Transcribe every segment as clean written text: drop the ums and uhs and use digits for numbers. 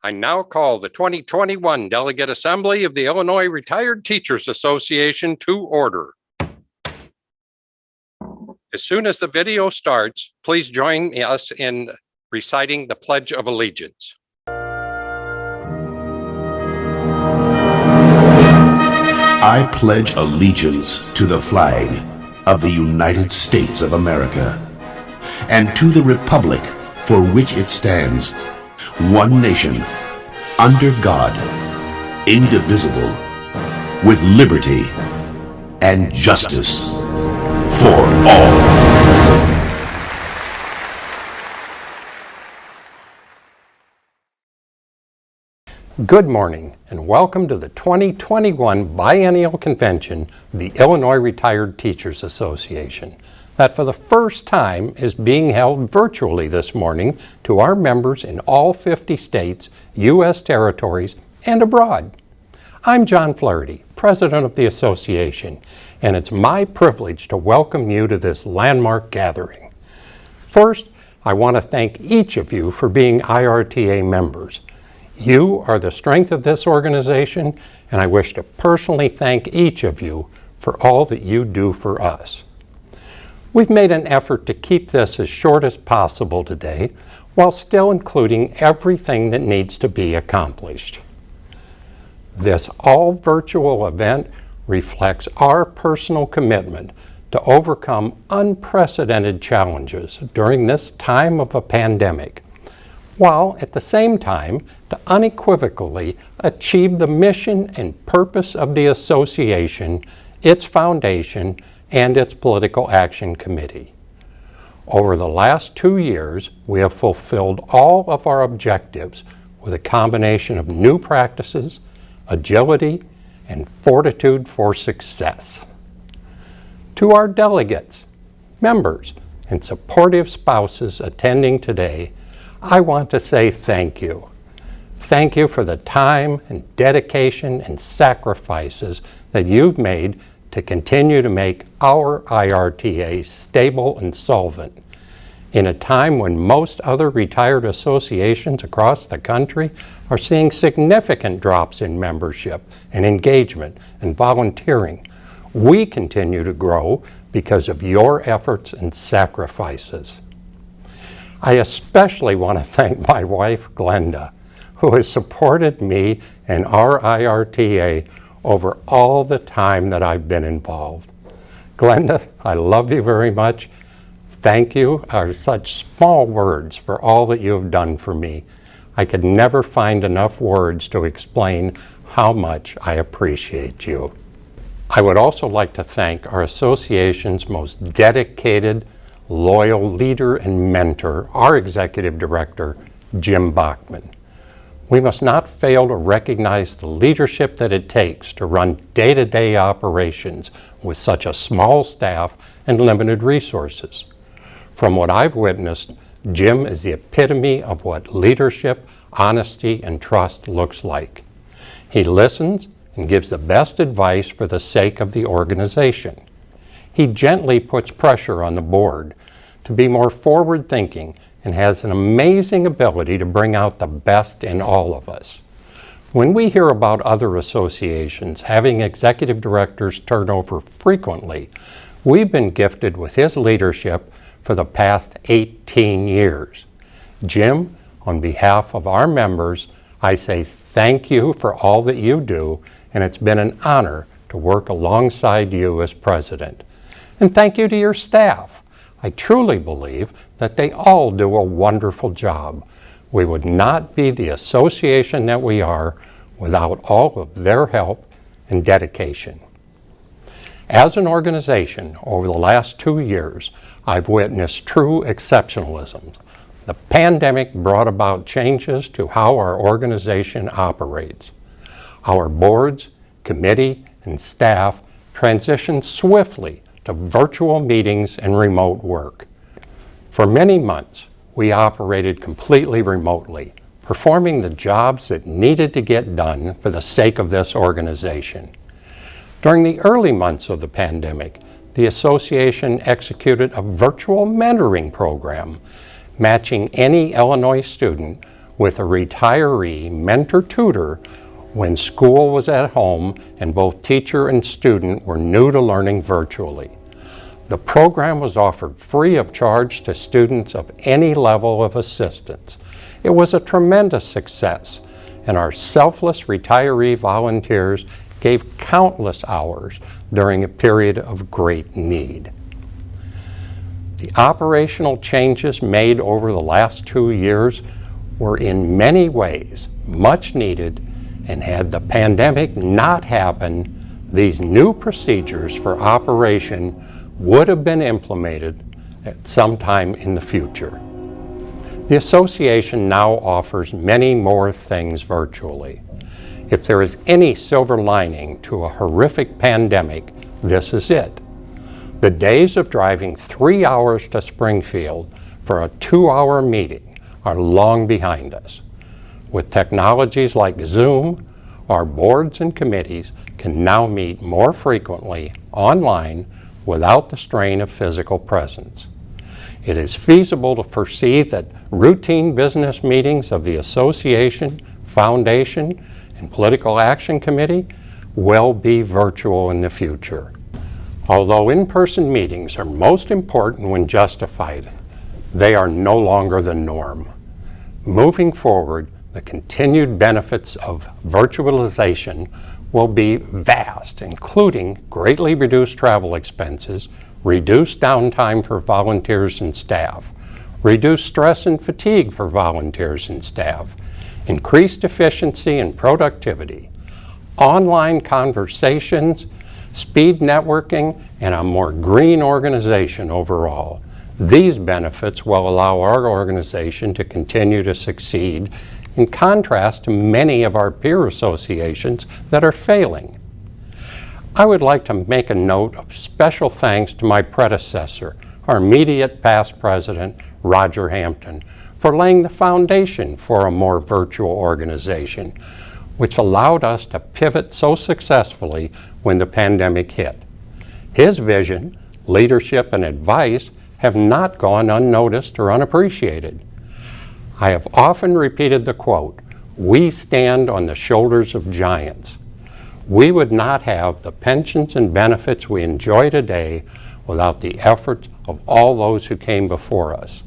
I now call the 2021 Delegate Assembly of the Illinois Retired Teachers Association to order. As soon as the video starts, please join us in reciting the Pledge of Allegiance. I pledge allegiance to the flag of the United States of America and to the republic for which it stands, one nation, under God, indivisible, with liberty and justice for all. Good morning and welcome to the 2021 Biennial Convention of the Illinois Retired Teachers Association, that for the first time is being held virtually this morning to our members in all 50 states, U.S. territories, and abroad. I'm John Flaherty, President of the Association, and it's my privilege to welcome you to this landmark gathering. First, I want to thank each of you for being IRTA members. You are the strength of this organization, and I wish to personally thank each of you for all that you do for us. We've made an effort to keep this as short as possible today, while still including everything that needs to be accomplished. This all-virtual event reflects our personal commitment to overcome unprecedented challenges during this time of a pandemic, while at the same time to unequivocally achieve the mission and purpose of the association, its foundation, and its Political Action Committee. Over the last 2 years, we have fulfilled all of our objectives with a combination of new practices, agility, and fortitude for success. To our delegates, members, and supportive spouses attending today, I want to say thank you. Thank you for the time and dedication and sacrifices that you've made to continue to make our IRTA stable and solvent in a time when most other retired associations across the country are seeing significant drops in membership and engagement and volunteering. We continue to grow because of your efforts and sacrifices. I especially want to thank my wife, Glenda, who has supported me and our IRTA over all the time that I've been involved. Glenda, I love you very much. Thank you are such small words for all that you have done for me. I could never find enough words to explain how much I appreciate you. I would also like to thank our association's most dedicated, loyal leader and mentor, our executive director, Jim Bachman. We must not fail to recognize the leadership that it takes to run day-to-day operations with such a small staff and limited resources. From what I've witnessed, Jim is the epitome of what leadership, honesty, and trust looks like. He listens and gives the best advice for the sake of the organization. He gently puts pressure on the board to be more forward-thinking and has an amazing ability to bring out the best in all of us. When we hear about other associations having executive directors turn over frequently, we've been gifted with his leadership for the past 18 years. Jim, on behalf of our members, I say thank you for all that you do, and it's been an honor to work alongside you as president. And thank you to your staff. I truly believe that they all do a wonderful job. We would not be the association that we are without all of their help and dedication. As an organization, over the last 2 years, I've witnessed true exceptionalism. The pandemic brought about changes to how our organization operates. Our boards, committee, and staff transitioned swiftly to virtual meetings and remote work. For many months, we operated completely remotely, performing the jobs that needed to get done for the sake of this organization. During the early months of the pandemic, the association executed a virtual mentoring program, matching any Illinois student with a retiree mentor-tutor when school was at home and both teacher and student were new to learning virtually. The program was offered free of charge to students of any level of assistance. It was a tremendous success, and our selfless retiree volunteers gave countless hours during a period of great need. The operational changes made over the last 2 years were in many ways much needed, and had the pandemic not happened, these new procedures for operation would have been implemented at some time in the future. The association now offers many more things virtually. If there is any silver lining to a horrific pandemic, this is it. The days of driving 3 hours to Springfield for a 2-hour meeting are long behind us. With technologies like Zoom, our boards and committees can now meet more frequently online without the strain of physical presence. It is feasible to foresee that routine business meetings of the association, foundation, and political action committee will be virtual in the future. Although in-person meetings are most important when justified, they are no longer the norm. Moving forward, the continued benefits of virtualization will be vast, including greatly reduced travel expenses, reduced downtime for volunteers and staff, reduced stress and fatigue for volunteers and staff, increased efficiency and productivity, online conversations, speed networking, and a more green organization overall. These benefits will allow our organization to continue to succeed, in contrast to many of our peer associations that are failing. I would like to make a note of special thanks to my predecessor, our immediate past president, Roger Hampton, for laying the foundation for a more virtual organization, which allowed us to pivot so successfully when the pandemic hit. His vision, leadership, and advice have not gone unnoticed or unappreciated. I have often repeated the quote, "We stand on the shoulders of giants." We would not have the pensions and benefits we enjoy today without the efforts of all those who came before us.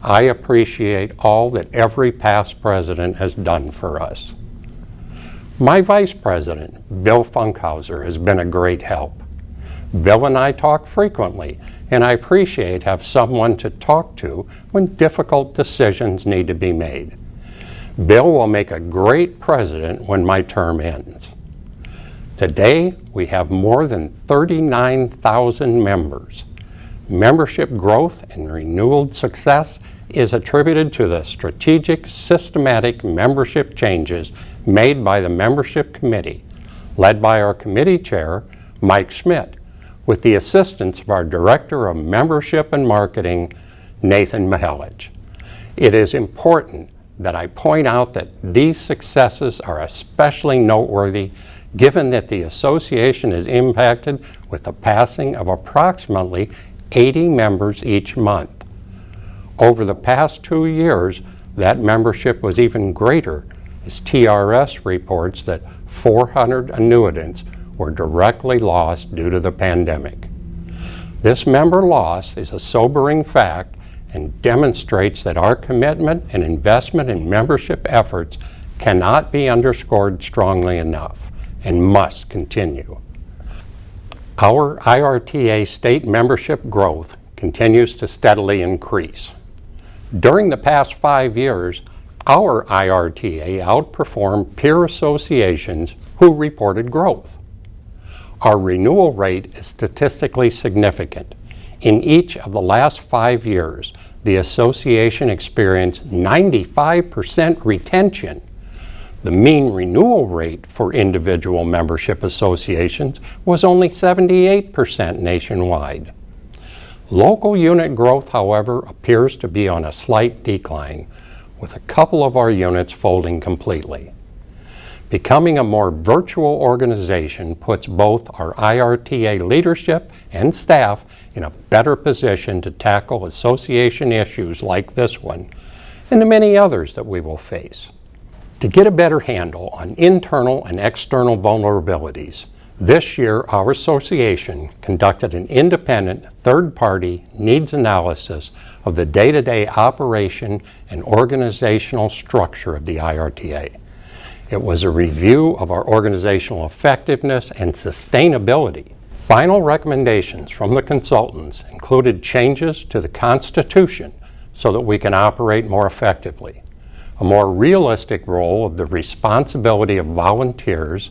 I appreciate all that every past president has done for us. My vice president, Bill Funkhauser, has been a great help. Bill and I talk frequently, and I appreciate having someone to talk to when difficult decisions need to be made. Bill will make a great president when my term ends. Today, we have more than 39,000 members. Membership growth and renewed success is attributed to the strategic, systematic membership changes made by the membership committee, led by our committee chair, Mike Schmidt, with the assistance of our Director of Membership and Marketing, Nathan Mihelich. It is important that I point out that these successes are especially noteworthy given that the association is impacted with the passing of approximately 80 members each month. Over the past 2 years, that membership was even greater, as TRS reports that 400 annuitants were directly lost due to the pandemic. This member loss is a sobering fact and demonstrates that our commitment and investment in membership efforts cannot be underscored strongly enough and must continue. Our IRTA state membership growth continues to steadily increase. During the past 5 years, our IRTA outperformed peer associations who reported growth. Our renewal rate is statistically significant. In each of the last 5 years, the association experienced 95% retention. The mean renewal rate for individual membership associations was only 78% nationwide. Local unit growth, however, appears to be on a slight decline, with a couple of our units folding completely. Becoming a more virtual organization puts both our IRTA leadership and staff in a better position to tackle association issues like this one, and the many others that we will face. To get a better handle on internal and external vulnerabilities, this year our association conducted an independent third-party needs analysis of the day-to-day operation and organizational structure of the IRTA. It was a review of our organizational effectiveness and sustainability. Final recommendations from the consultants included changes to the Constitution so that we can operate more effectively, a more realistic role of the responsibility of volunteers,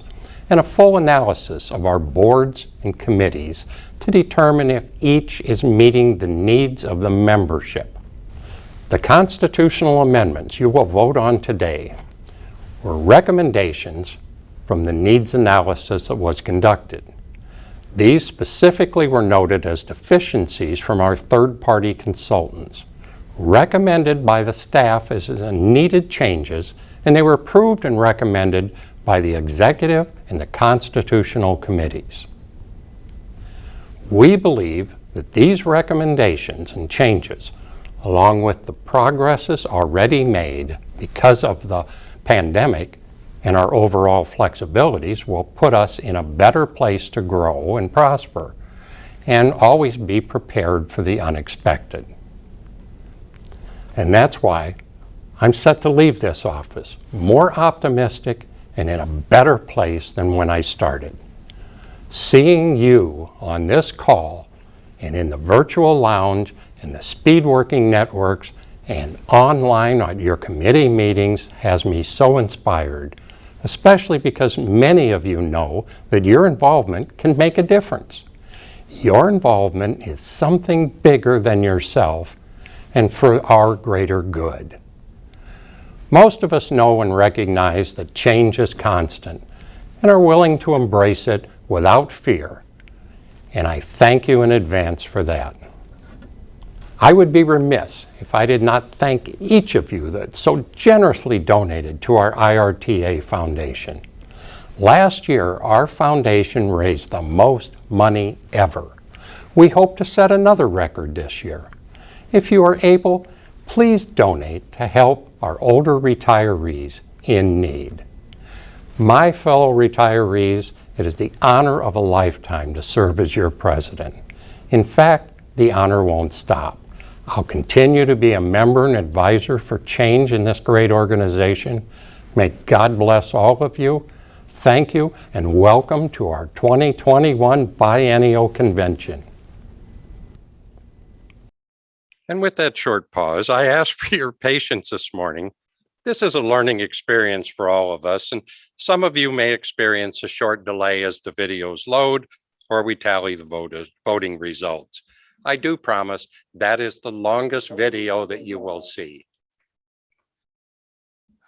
and a full analysis of our boards and committees to determine if each is meeting the needs of the membership. The constitutional amendments you will vote on today were recommendations from the needs analysis that was conducted. These specifically were noted as deficiencies from our third-party consultants, recommended by the staff as needed changes, and they were approved and recommended by the executive and the constitutional committees. We believe that these recommendations and changes, along with the progresses already made because of the pandemic and our overall flexibilities, will put us in a better place to grow and prosper and always be prepared for the unexpected. And that's why I'm set to leave this office more optimistic and in a better place than when I started. Seeing you on this call and in the virtual lounge and the speed working networks and online at your committee meetings has me so inspired, especially because many of you know that your involvement can make a difference. Your involvement is something bigger than yourself and for our greater good. Most of us know and recognize that change is constant and are willing to embrace it without fear, and I thank you in advance for that. I would be remiss if I did not thank each of you that so generously donated to our IRTA Foundation. Last year, our foundation raised the most money ever. We hope to set another record this year. If you are able, please donate to help our older retirees in need. My fellow retirees, it is the honor of a lifetime to serve as your president. In fact, the honor won't stop. I'll continue to be a member and advisor for change in this great organization. May God bless all of you. Thank you, and welcome to our 2021 Biennial Convention. And with that short pause, I ask for your patience this morning. This is a learning experience for all of us, and some of you may experience a short delay as the videos load or we tally the voting results. I do promise that is the longest video that you will see.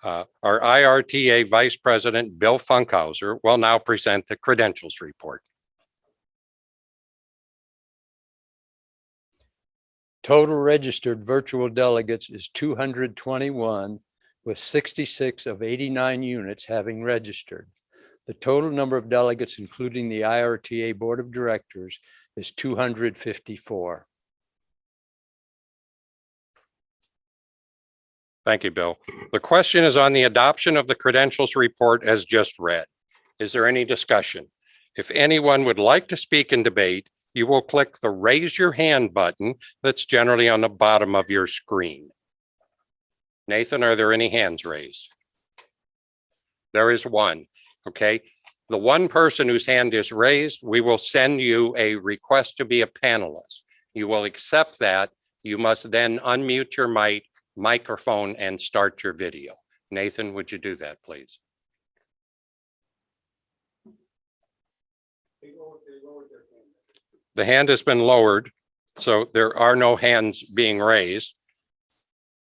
Our IRTA Vice President, Bill Funkhauser, will now present the credentials report. Total registered virtual delegates is 221, with 66 of 89 units having registered. The total number of delegates, including the IRTA Board of Directors, is 254. Thank you, Bill. The question is on the adoption of the credentials report as just read. Is there any discussion? If anyone would like to speak in debate, you will click the raise your hand button that's generally on the bottom of your screen. Nathan, are there any hands raised? There is one. Okay. The one person whose hand is raised, we will send you a request to be a panelist. You will accept that. You must then unmute your microphone and start your video. Nathan, would you do that, please? The hand has been lowered, so there are no hands being raised.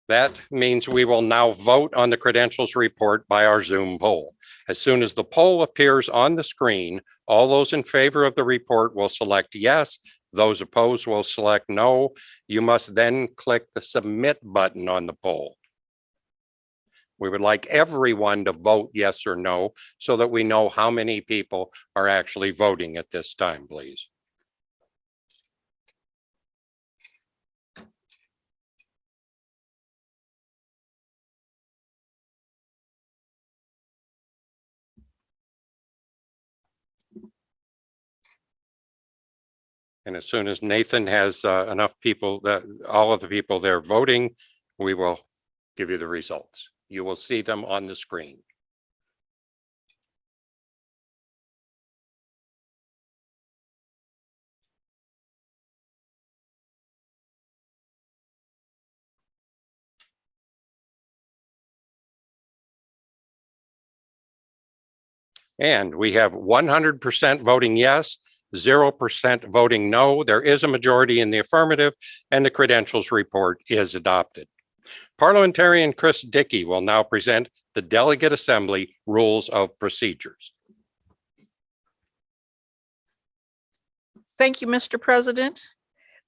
That means we will now vote on the credentials report by our Zoom poll. As soon as the poll appears on the screen, all those in favor of the report will select yes. Those opposed will select no. You must then click the submit button on the poll. We would like everyone to vote yes or no so that we know how many people are actually voting at this time, please. And as soon as Nathan has enough people, all of the people there voting, we will give you the results. You will see them on the screen. And we have 100% voting yes, 0% voting no. There is a majority in the affirmative, and the credentials report is adopted. Parliamentarian Chris Dickey will now present the Delegate Assembly Rules of Procedures. Thank you, Mr. President.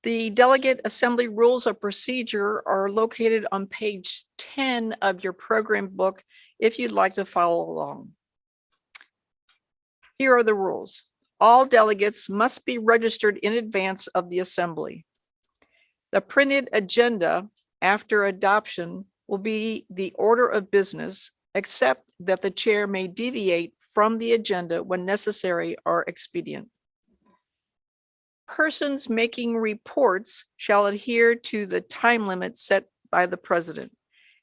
The Delegate Assembly Rules of Procedure are located on page 10 of your program book if you'd like to follow along. Here are the rules. All delegates must be registered in advance of the assembly. The printed agenda after adoption will be the order of business, except that the chair may deviate from the agenda when necessary or expedient. Persons making reports shall adhere to the time limit set by the president.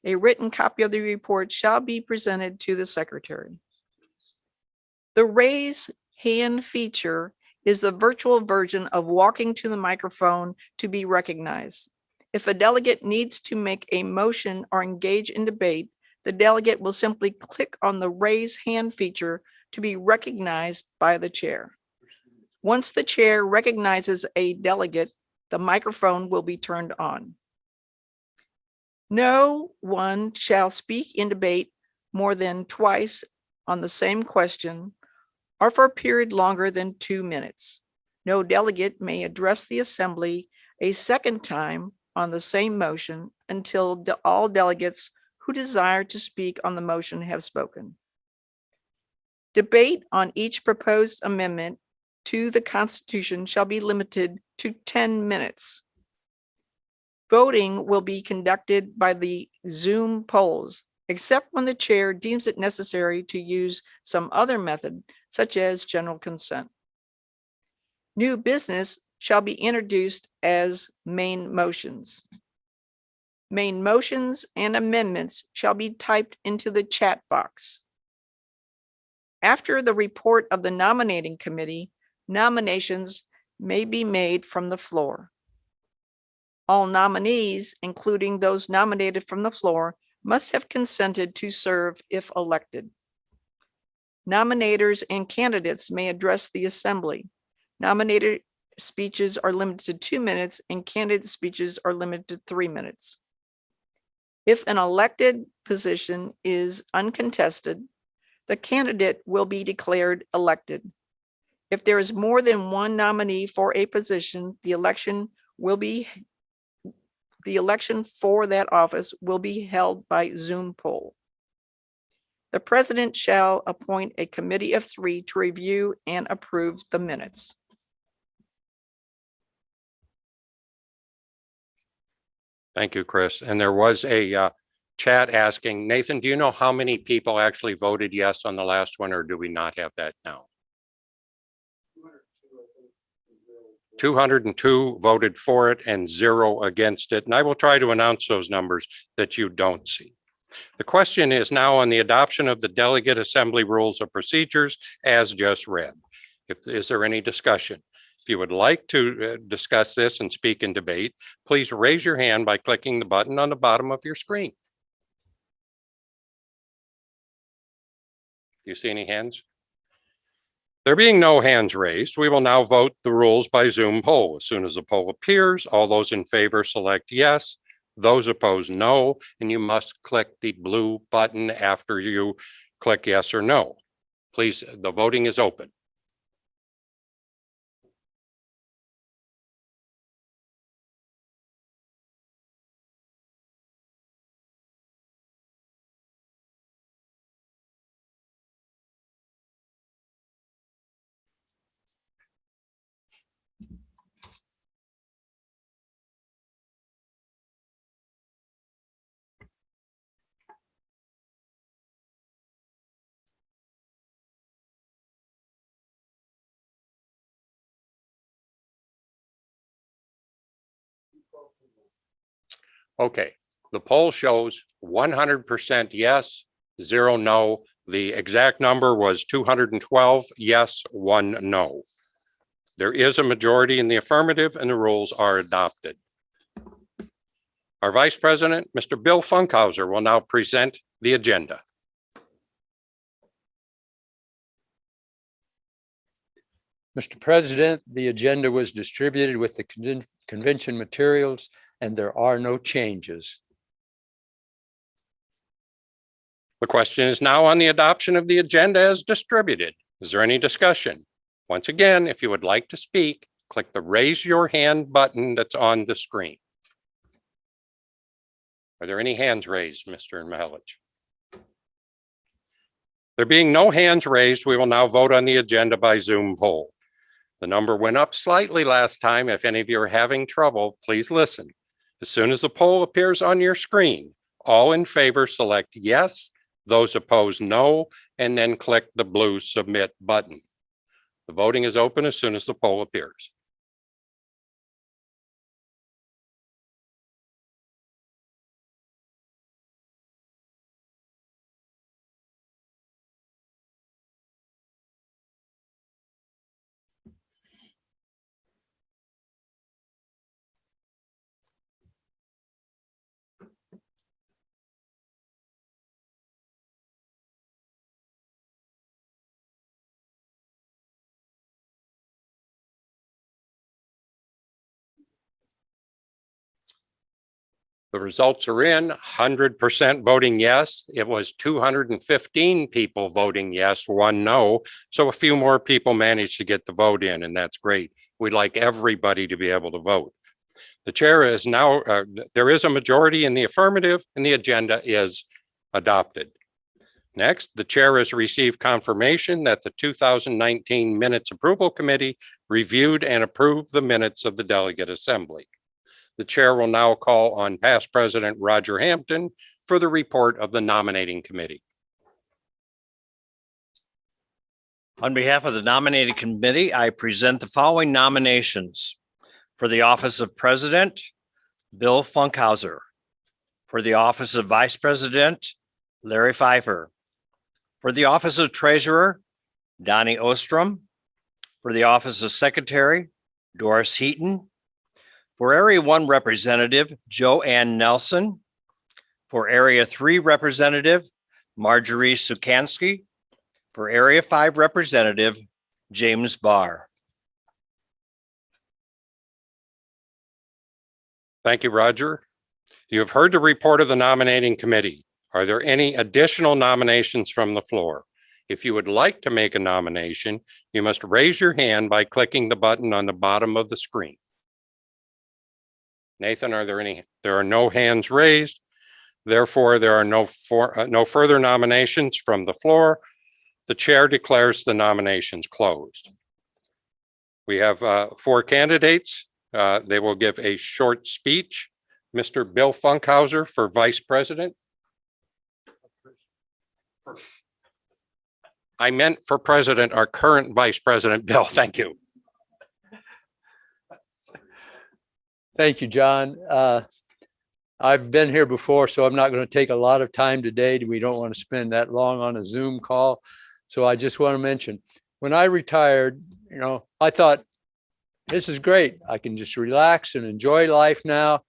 A written copy of the report shall be presented to the secretary. The raise hand feature is the virtual version of walking to the microphone to be recognized. If a delegate needs to make a motion or engage in debate, the delegate will simply click on the raise hand feature to be recognized by the chair. Once the chair recognizes a delegate, the microphone will be turned on. No one shall speak in debate more than twice on the same question or for a period longer than 2 minutes. No delegate may address the assembly a second time on the same motion until all delegates who desire to speak on the motion have spoken. Debate on each proposed amendment to the Constitution shall be limited to 10 minutes. Voting will be conducted by the Zoom polls, except when the chair deems it necessary to use some other method, such as general consent. New business shall be introduced as main motions. Main motions and amendments shall be typed into the chat box. After the report of the nominating committee, nominations may be made from the floor. All nominees, including those nominated from the floor, must have consented to serve if elected. Nominators and candidates may address the assembly. Nominator speeches are limited to 2 minutes and candidate speeches are limited to 3 minutes. If an elected position is uncontested, the candidate will be declared elected. If there is more than one nominee for a position, the election for that office will be held by Zoom poll. The president shall appoint a committee of 3 to review and approve the minutes. Thank you, Chris. And there was a chat asking, Nathan, do you know how many people actually voted yes on the last one, or do we not have that now? 202 voted for it and 0 against it. And I will try to announce those numbers that you don't see. The question is now on the adoption of the Delegate Assembly Rules of Procedures as just read. Is there any discussion? If you would like to discuss this and speak in debate, please raise your hand by clicking the button on the bottom of your screen. Do you see any hands? There being no hands raised, we will now vote the rules by Zoom poll. As soon as the poll appears, all those in favor select yes, those opposed no, and you must click the blue button after you click yes or no. Please, the voting is open. Okay, the poll shows 100% yes, 0 no. The exact number was 212 yes, 1 no. There is a majority in the affirmative and the rules are adopted. Our Vice President, Mr. Bill Funkhauser, will now present the agenda. Mr. President, the agenda was distributed with the convention materials and there are no changes. The question is now on the adoption of the agenda as distributed. Is there any discussion? Once again, if you would like to speak, click the raise your hand button that's on the screen. Are there any hands raised, Mr. Mihelich? There being no hands raised, we will now vote on the agenda by Zoom poll. The number went up slightly last time. If any of you are having trouble, please listen. As soon as the poll appears on your screen, all in favor select yes, those opposed no, and then click the blue submit button. The voting is open as soon as the poll appears. The results are in, 100% voting yes. It was 215 people voting yes, 1 no. So a few more people managed to get the vote in, and that's great. We'd like everybody to be able to vote. The chair is now, there is a majority in the affirmative and the agenda is adopted. Next, the chair has received confirmation that the 2019 Minutes Approval Committee reviewed and approved the minutes of the Delegate Assembly. The chair will now call on past President Roger Hampton for the report of the nominating committee. On behalf of the nominating committee, I present the following nominations. For the office of President, Bill Funkhauser. For the office of Vice President, Larry Pfeiffer. For the office of Treasurer, Donnie Ostrom. For the office of Secretary, Doris Heaton. For Area 1 Representative, Joanne Nelson. For Area 3 Representative, Marjorie Sukansky. For Area 5 Representative, James Barr. Thank you, Roger. You have heard the report of the nominating committee. Are there any additional nominations from the floor? If you would like to make a nomination, you must raise your hand by clicking the button on the bottom of the screen. Nathan, are there any? There are no hands raised. Therefore, there are no further nominations from the floor. The chair declares the nominations closed. We have 4 candidates. They will give a short speech. Mr. Bill Funkhauser for Vice President. I meant for President, our current Vice President, Bill. Thank you. Thank you, John. I've been here before, so I'm not going to take a lot of time today. We don't want to spend that long on a Zoom call. So I just want to mention, when I retired, I thought, this is great. I can just relax and enjoy life now.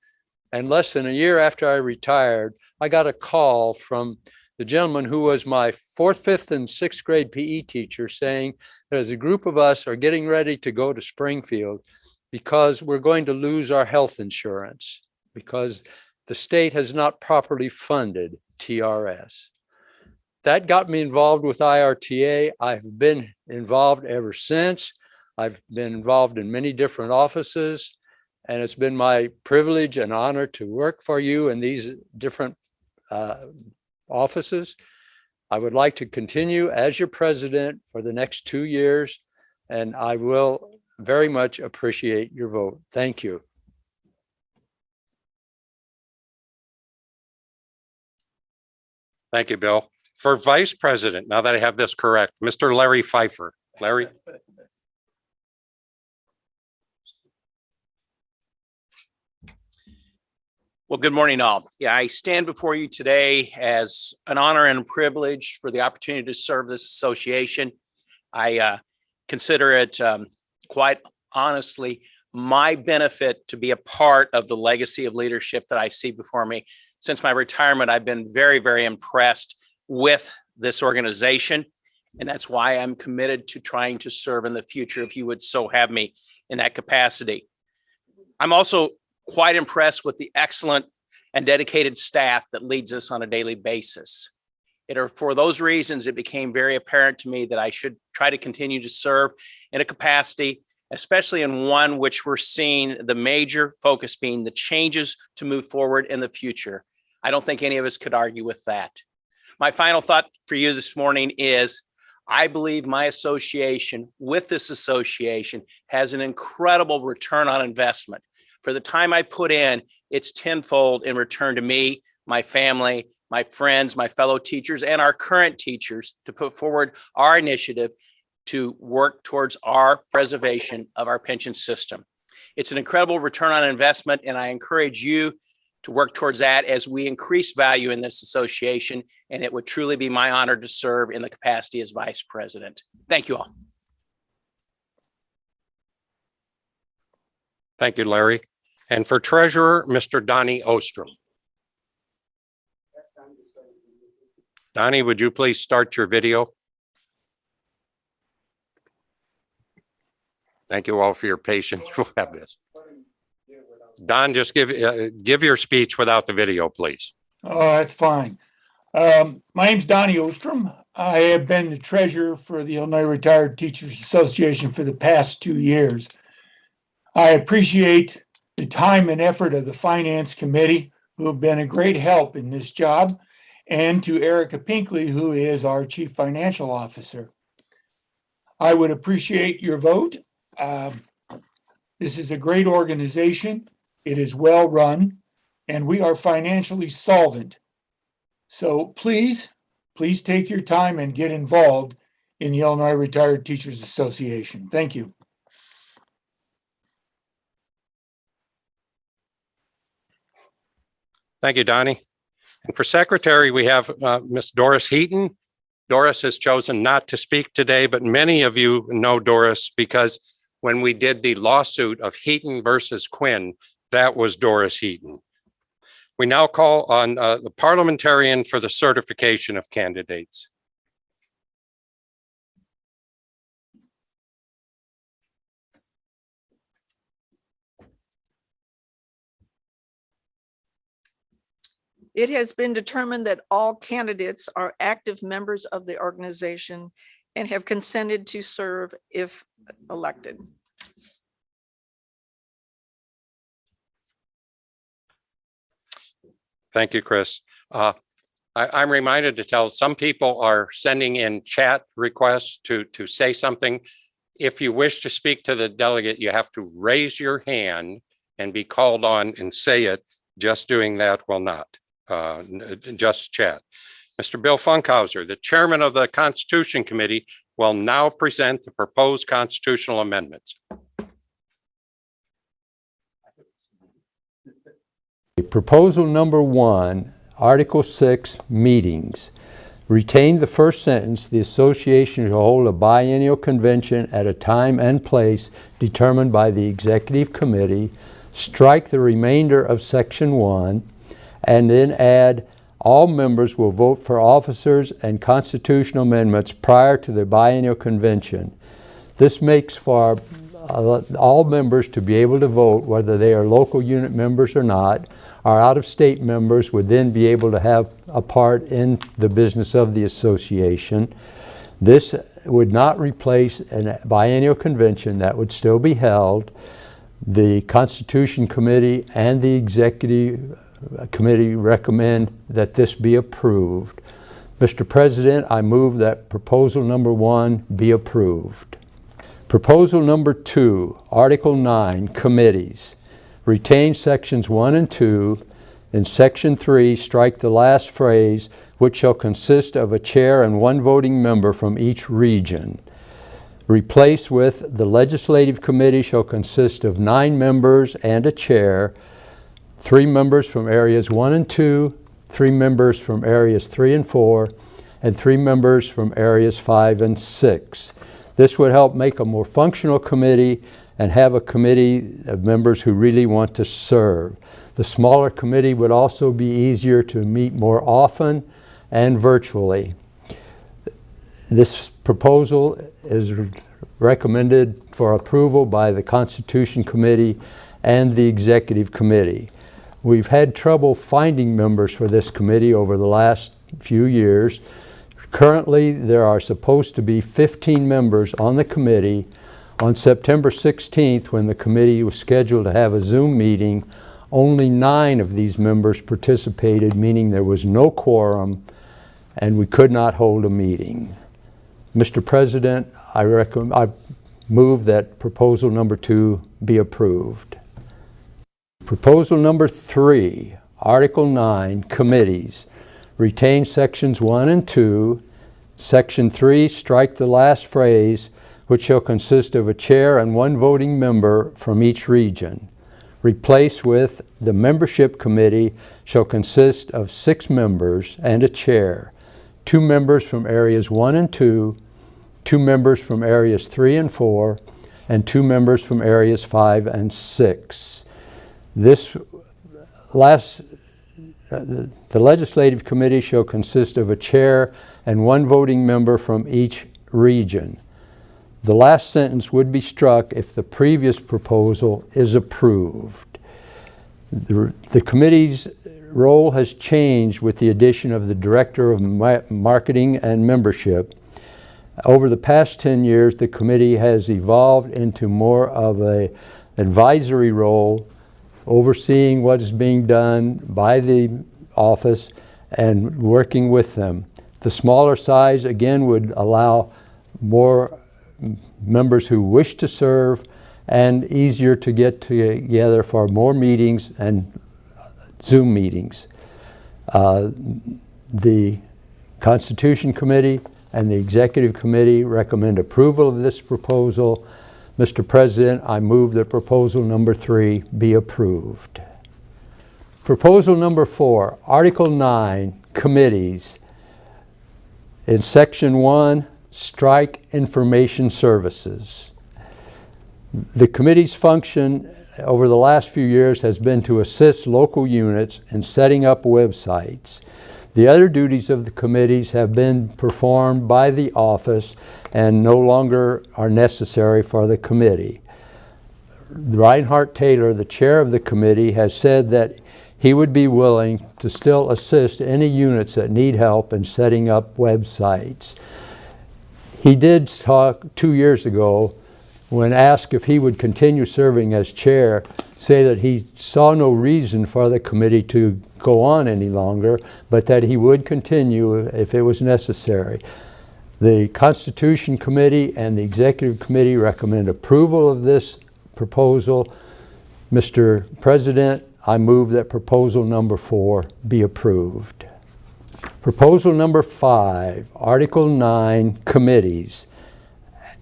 And less than a year after I retired, I got a call from the gentleman who was my 4th, 5th, and 6th grade PE teacher saying that as a group of us are getting ready to go to Springfield because we're going to lose our health insurance because the state has not properly funded TRS. That got me involved with IRTA. I've been involved ever since. I've been involved in many different offices, and it's been my privilege and honor to work for you in these different offices. I would like to continue as your president for the next 2 years, and I will very much appreciate your vote. Thank you. Thank you, Bill. For Vice President, now that I have this correct, Mr. Larry Pfeiffer. Larry. Well, good morning, all. Yeah, I stand before you today as an honor and a privilege for the opportunity to serve this association. I consider it quite honestly my benefit to be a part of the legacy of leadership that I see before me. Since my retirement, I've been very, very impressed with this organization, and that's why I'm committed to trying to serve in the future if you would so have me in that capacity. I'm also quite impressed with the excellent and dedicated staff that leads us on a daily basis. For those reasons, it became very apparent to me that I should try to continue to serve in a capacity, especially in one which we're seeing the major focus being the changes to move forward in the future. I don't think any of us could argue with that. My final thought for you this morning is I believe my association with this association has an incredible return on investment. For the time I put in, it's tenfold in return to me, my family, my friends, my fellow teachers, and our current teachers to put forward our initiative to work towards our preservation of our pension system. It's an incredible return on investment, and I encourage you to work towards that as we increase value in this association, and it would truly be my honor to serve in the capacity as vice president. Thank you all. Thank you, Larry. And for treasurer, Mr. Donnie Ostrom. Donnie, would you please start your video? Thank you all for your patience. We'll have this. Don, just give your speech without the video, please. Oh, that's fine. My name's Donnie Ostrom. I have been the treasurer for the Illinois Retired Teachers Association for the past 2 years. I appreciate the time and effort of the Finance Committee, who have been a great help in this job, and to Erica Pinkley, who is our Chief Financial Officer. I would appreciate your vote. This is a great organization. It is well run, and we are financially solvent. So please take your time and get involved in the Illinois Retired Teachers Association. Thank you. Thank you, Donnie. And for secretary, we have Miss Doris Heaton. Doris has chosen not to speak today, but many of you know Doris because when we did the lawsuit of Heaton versus Quinn, that was Doris Heaton. We now call on the parliamentarian for the certification of candidates. It has been determined that all candidates are active members of the organization and have consented to serve if elected. Thank you, Chris. I'm reminded to tell some people are sending in chat requests to say something. If you wish to speak to the delegate, you have to raise your hand and be called on and say it. Just doing that will not. Just chat. Mr. Bill Funkhauser, the chairman of the Constitution Committee, will now present the proposed constitutional amendments. Proposal number 1, Article 6, meetings. Retain the first sentence, the association shall hold a biennial convention at a time and place determined by the executive committee. Strike the remainder of section 1, and then add, all members will vote for officers and constitutional amendments prior to the biennial convention. This makes for all members to be able to vote, whether they are local unit members or not. Our out-of-state members would then be able to have a part in the business of the association. This would not replace a biennial convention. That would still be held. The Constitution Committee and the Executive Committee recommend that this be approved. Mr. President, I move that proposal number 1 be approved. Proposal number 2, Article 9, committees. Retain sections 1 and 2. In section 3, strike the last phrase, which shall consist of a chair and 1 voting member from each region. Replace with, the legislative committee shall consist of 9 members and a chair. 3 members from areas 1 and 2, 3 members from areas 3 and 4, and 3 members from areas 5 and 6. This would help make a more functional committee and have a committee of members who really want to serve. The smaller committee would also be easier to meet more often and virtually. This proposal is recommended for approval by the Constitution Committee and the Executive Committee. We've had trouble finding members for this committee over the last few years. Currently, there are supposed to be 15 members on the committee. On September 16th, when the committee was scheduled to have a Zoom meeting, only 9 of these members participated, meaning there was no quorum and we could not hold a meeting. Mr. President, I move that proposal number 2 be approved. Proposal number 3, Article 9, Committees. Retain sections 1 and 2. Section 3, strike the last phrase, which shall consist of a chair and 1 voting member from each region. Replace with, the membership committee shall consist of 6 members and a chair, 2 members from areas 1 and 2, 2 members from areas 3 and 4, and 2 members from areas 5 and 6. This last, the legislative committee shall consist of a chair and 1 voting member from each region. The last sentence would be struck if the previous proposal is approved. The committee's role has changed with the addition of the Director of Marketing and Membership. Over the past 10 years, the committee has evolved into more of an advisory role, overseeing what is being done by the office and working with them. The smaller size, again, would allow more members who wish to serve and easier to get together for more meetings and Zoom meetings. The Constitution Committee and the Executive Committee recommend approval of this proposal. Mr. President, I move that proposal number 3 be approved. Proposal number 4, Article 9, Committees. In Section 1, strike information services. The committee's function over the last few years has been to assist local units in setting up websites. The other duties of the committees have been performed by the office and no longer are necessary for the committee. Reinhardt Taylor, the chair of the committee, has said that he would be willing to still assist any units that need help in setting up websites. He did talk 2 years ago, when asked if he would continue serving as chair, say that he saw no reason for the committee to go on any longer, but that he would continue if it was necessary. The Constitution Committee and the Executive Committee recommend approval of this proposal. Mr. President, I move that proposal number 4 be approved. Proposal number 5, Article 9, Committees.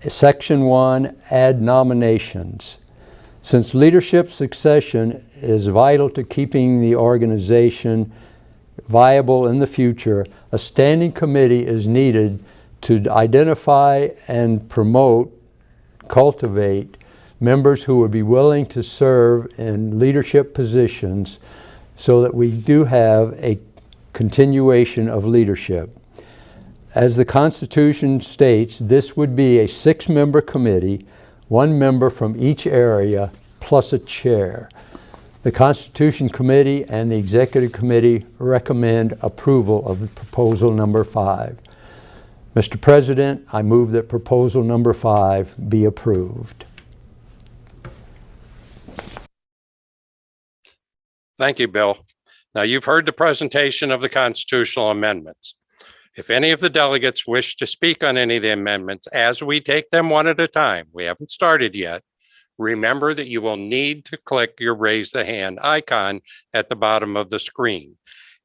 Section 1, add nominations. Since leadership succession is vital to keeping the organization viable in the future, a standing committee is needed to identify and promote, cultivate members who would be willing to serve in leadership positions so that we do have a continuation of leadership. As the Constitution states, this would be a 6-member committee, 1 member from each area, plus a chair. The Constitution Committee and the Executive Committee recommend approval of proposal number 5. Mr. President, I move that proposal number 5 be approved. Thank you, Bill. Now, you've heard the presentation of the constitutional amendments. If any of the delegates wish to speak on any of the amendments, as we take them one at a time, we haven't started yet, remember that you will need to click your raise the hand icon at the bottom of the screen.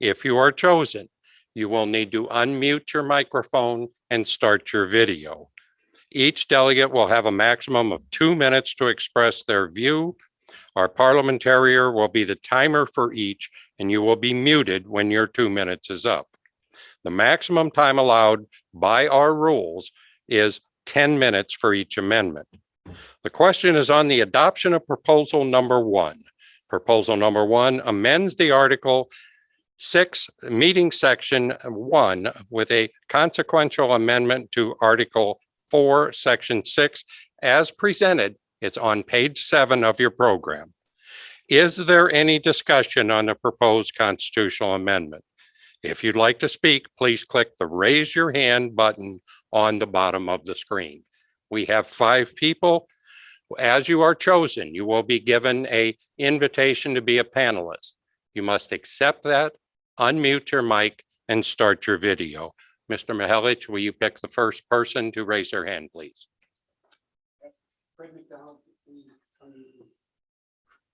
If you are chosen, you will need to unmute your microphone and start your video. Each delegate will have a maximum of 2 minutes to express their view Our parliamentarian will be the timer for each, and you will be muted when your 2 minutes is up. The maximum time allowed by our rules is 10 minutes for each amendment. The question is on the adoption of proposal number 1. Proposal number 1 amends the Article 6 meeting section 1 with a consequential amendment to Article 4, section 6 as presented. It's on page 7 of your program. Is there any discussion on the proposed constitutional amendment? If you'd like to speak, please click the raise your hand button on the bottom of the screen. We have 5 people. As you are chosen, you will be given an invitation to be a panelist. You must accept that, unmute your mic, and start your video. Mr. Mihelic, will you pick the first person to raise their hand, please?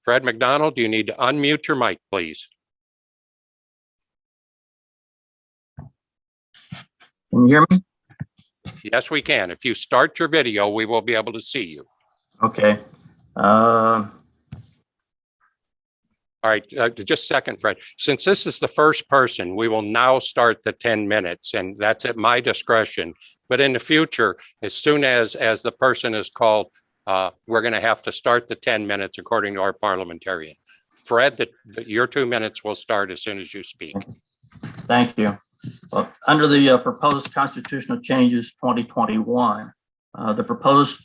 Fred McDonald, do you need to unmute your mic, please? Can you hear me? Yes, we can. If you start your video, we will be able to see you. Okay. All right, just a second, Fred. Since this is the first person, we will now start the 10 minutes, and that's at my discretion. But in the future, as soon as the person is called, we're going to have to start the 10 minutes according to our parliamentarian. Fred, your 2 minutes will start as soon as you speak. Thank you. Well, under the proposed constitutional changes 2021, the proposed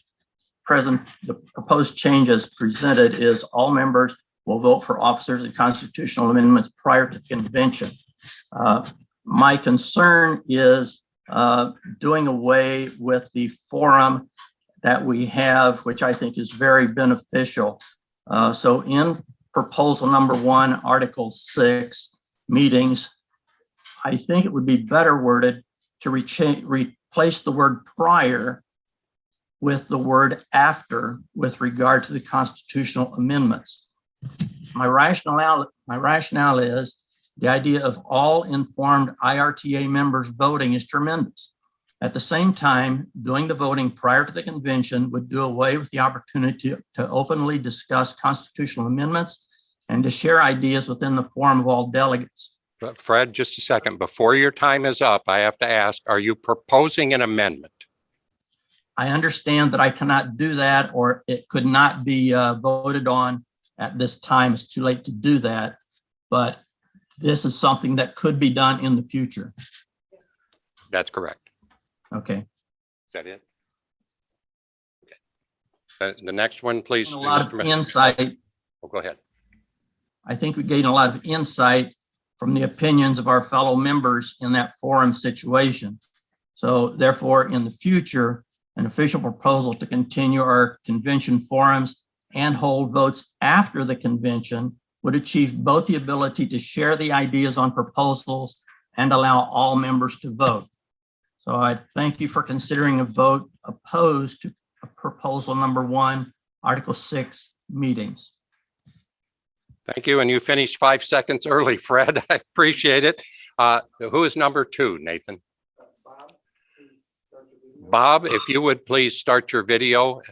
changes presented is all members will vote for officers and constitutional amendments prior to convention. My concern is doing away with the forum that we have, which I think is very beneficial. So in proposal number 1, Article 6, meetings, I think it would be better worded to replace the word prior with the word after with regard to the constitutional amendments. My rationale is the idea of all informed IRTA members voting is tremendous. At the same time, doing the voting prior to the convention would do away with the opportunity to openly discuss constitutional amendments and to share ideas within the forum of all delegates. But Fred, just a second. Before your time is up, I have to ask, are you proposing an amendment? I understand that I cannot do that, or it could not be voted on at this time. It's too late to do that, but this is something that could be done in the future. That's correct. Okay. Is that it? Okay. The next one, please. A lot of Mr. insight. Oh, go ahead. I think we gained a lot of insight from the opinions of our fellow members in that forum situation. So therefore, in the future, an official proposal to continue our convention forums and hold votes after the convention would achieve both the ability to share the ideas on proposals and allow all members to vote. So I thank you for considering a vote opposed to proposal number 1, Article 6, meetings. Thank you. And you finished 5 seconds early, Fred. I appreciate it. Who is number 2, Nathan? Bob, if you would please start your video.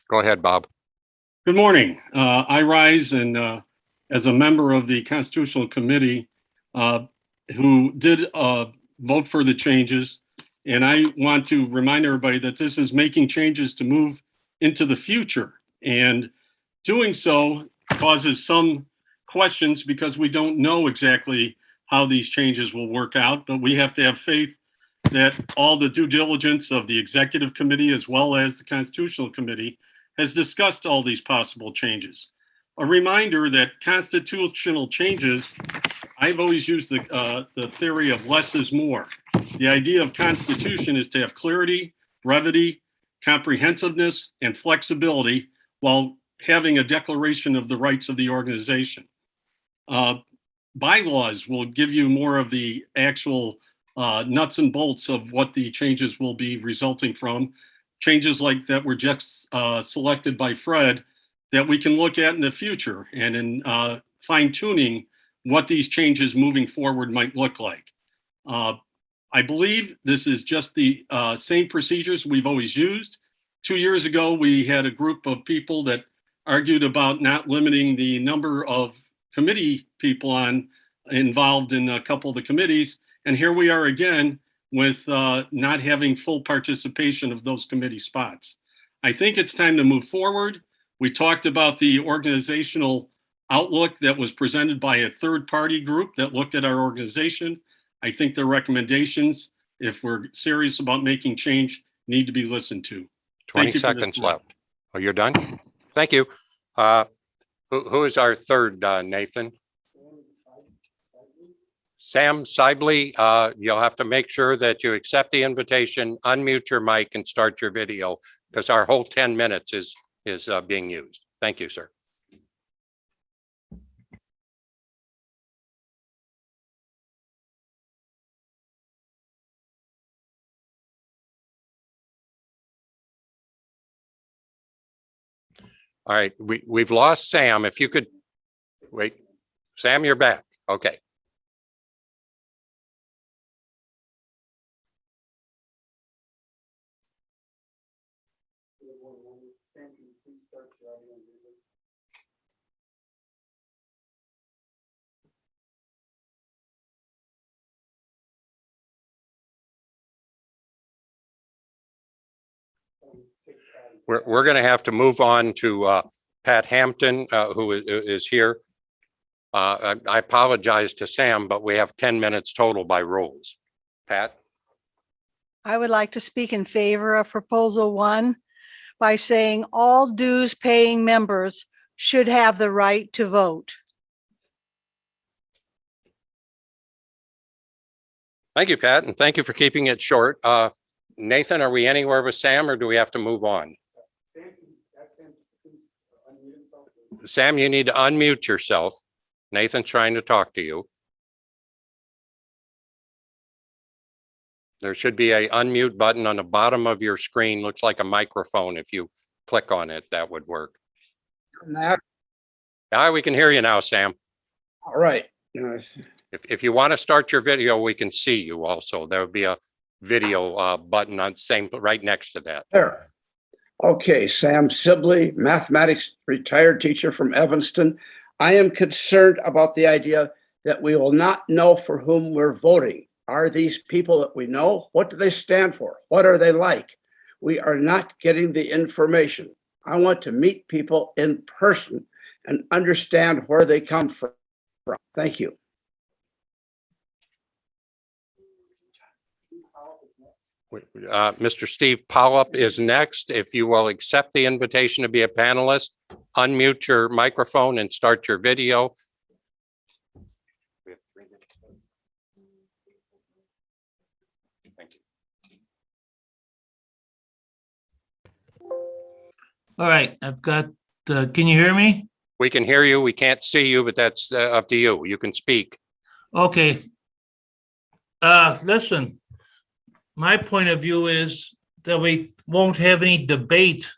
Go ahead, Bob. Good morning. I rise and as a member of the Constitutional Committee who did vote for the changes. And I want to remind everybody that this is making changes to move into the future. And doing so causes some questions because we don't know exactly how these changes will work out, but we have to have faith that all the due diligence of the Executive Committee as well as the Constitutional Committee has discussed all these possible changes. A reminder that constitutional changes, I've always used the theory of less is more. The idea of constitution is to have clarity, brevity, comprehensiveness, and flexibility while having a declaration of the rights of the organization. bylaws will give you more of the actual nuts and bolts of what the changes will be resulting from. Changes like that were just selected by Fred that we can look at in the future and in fine tuning what these changes moving forward might look like. I believe this is just the same procedures we've always used. 2 years ago, we had a group of people that argued about not limiting the number of committee people involved in a couple of the committees. And here we are again with not having full participation of those committee spots. I think it's time to move forward. We talked about the organizational outlook that was presented by a third-party group that looked at our organization. I think their recommendations, if we're serious about making change, need to be listened to. 20 seconds left. Oh, you're done? Thank you. Who is our third, Nathan? Sam Sibley. You'll have to make sure that you accept the invitation, unmute your mic and start your video because our whole 10 minutes is being used. Thank you, sir. All right, we've lost Sam. If you could wait, Sam, you're back. Okay. We're going to have to move on to Pat Hampton, who is here. I apologize to Sam, but we have 10 minutes total by rules. Pat? I would like to speak in favor of Proposal 1 by saying all dues paying members should have the right to vote. Thank you, Pat, and thank you for keeping it short. Nathan, are we anywhere with Sam or do we have to move on? Sam, you need to unmute yourself. Nathan's trying to talk to you. There should be an unmute button on the bottom of your screen. Looks like a microphone. If you click on it, that would work. We can hear you now, Sam. All right. If you want to start your video, we can see you also. There would be a video button on right next to that. There. Okay, Sam Sibley, mathematics retired teacher from Evanston. I am concerned about the idea that we will not know for whom we're voting. Are these people that we know? What do they stand for? What are they like? We are not getting the information. I want to meet people in person and understand where they come from. Thank you. Mr. Steve Pollup is next. If you will accept the invitation to be a panelist, unmute your microphone and start your video. Thank you. All right, I've got, can you hear me? We can hear you. We can't see you, but that's up to you. You can speak. Okay. Listen. My point of view is that we won't have any debate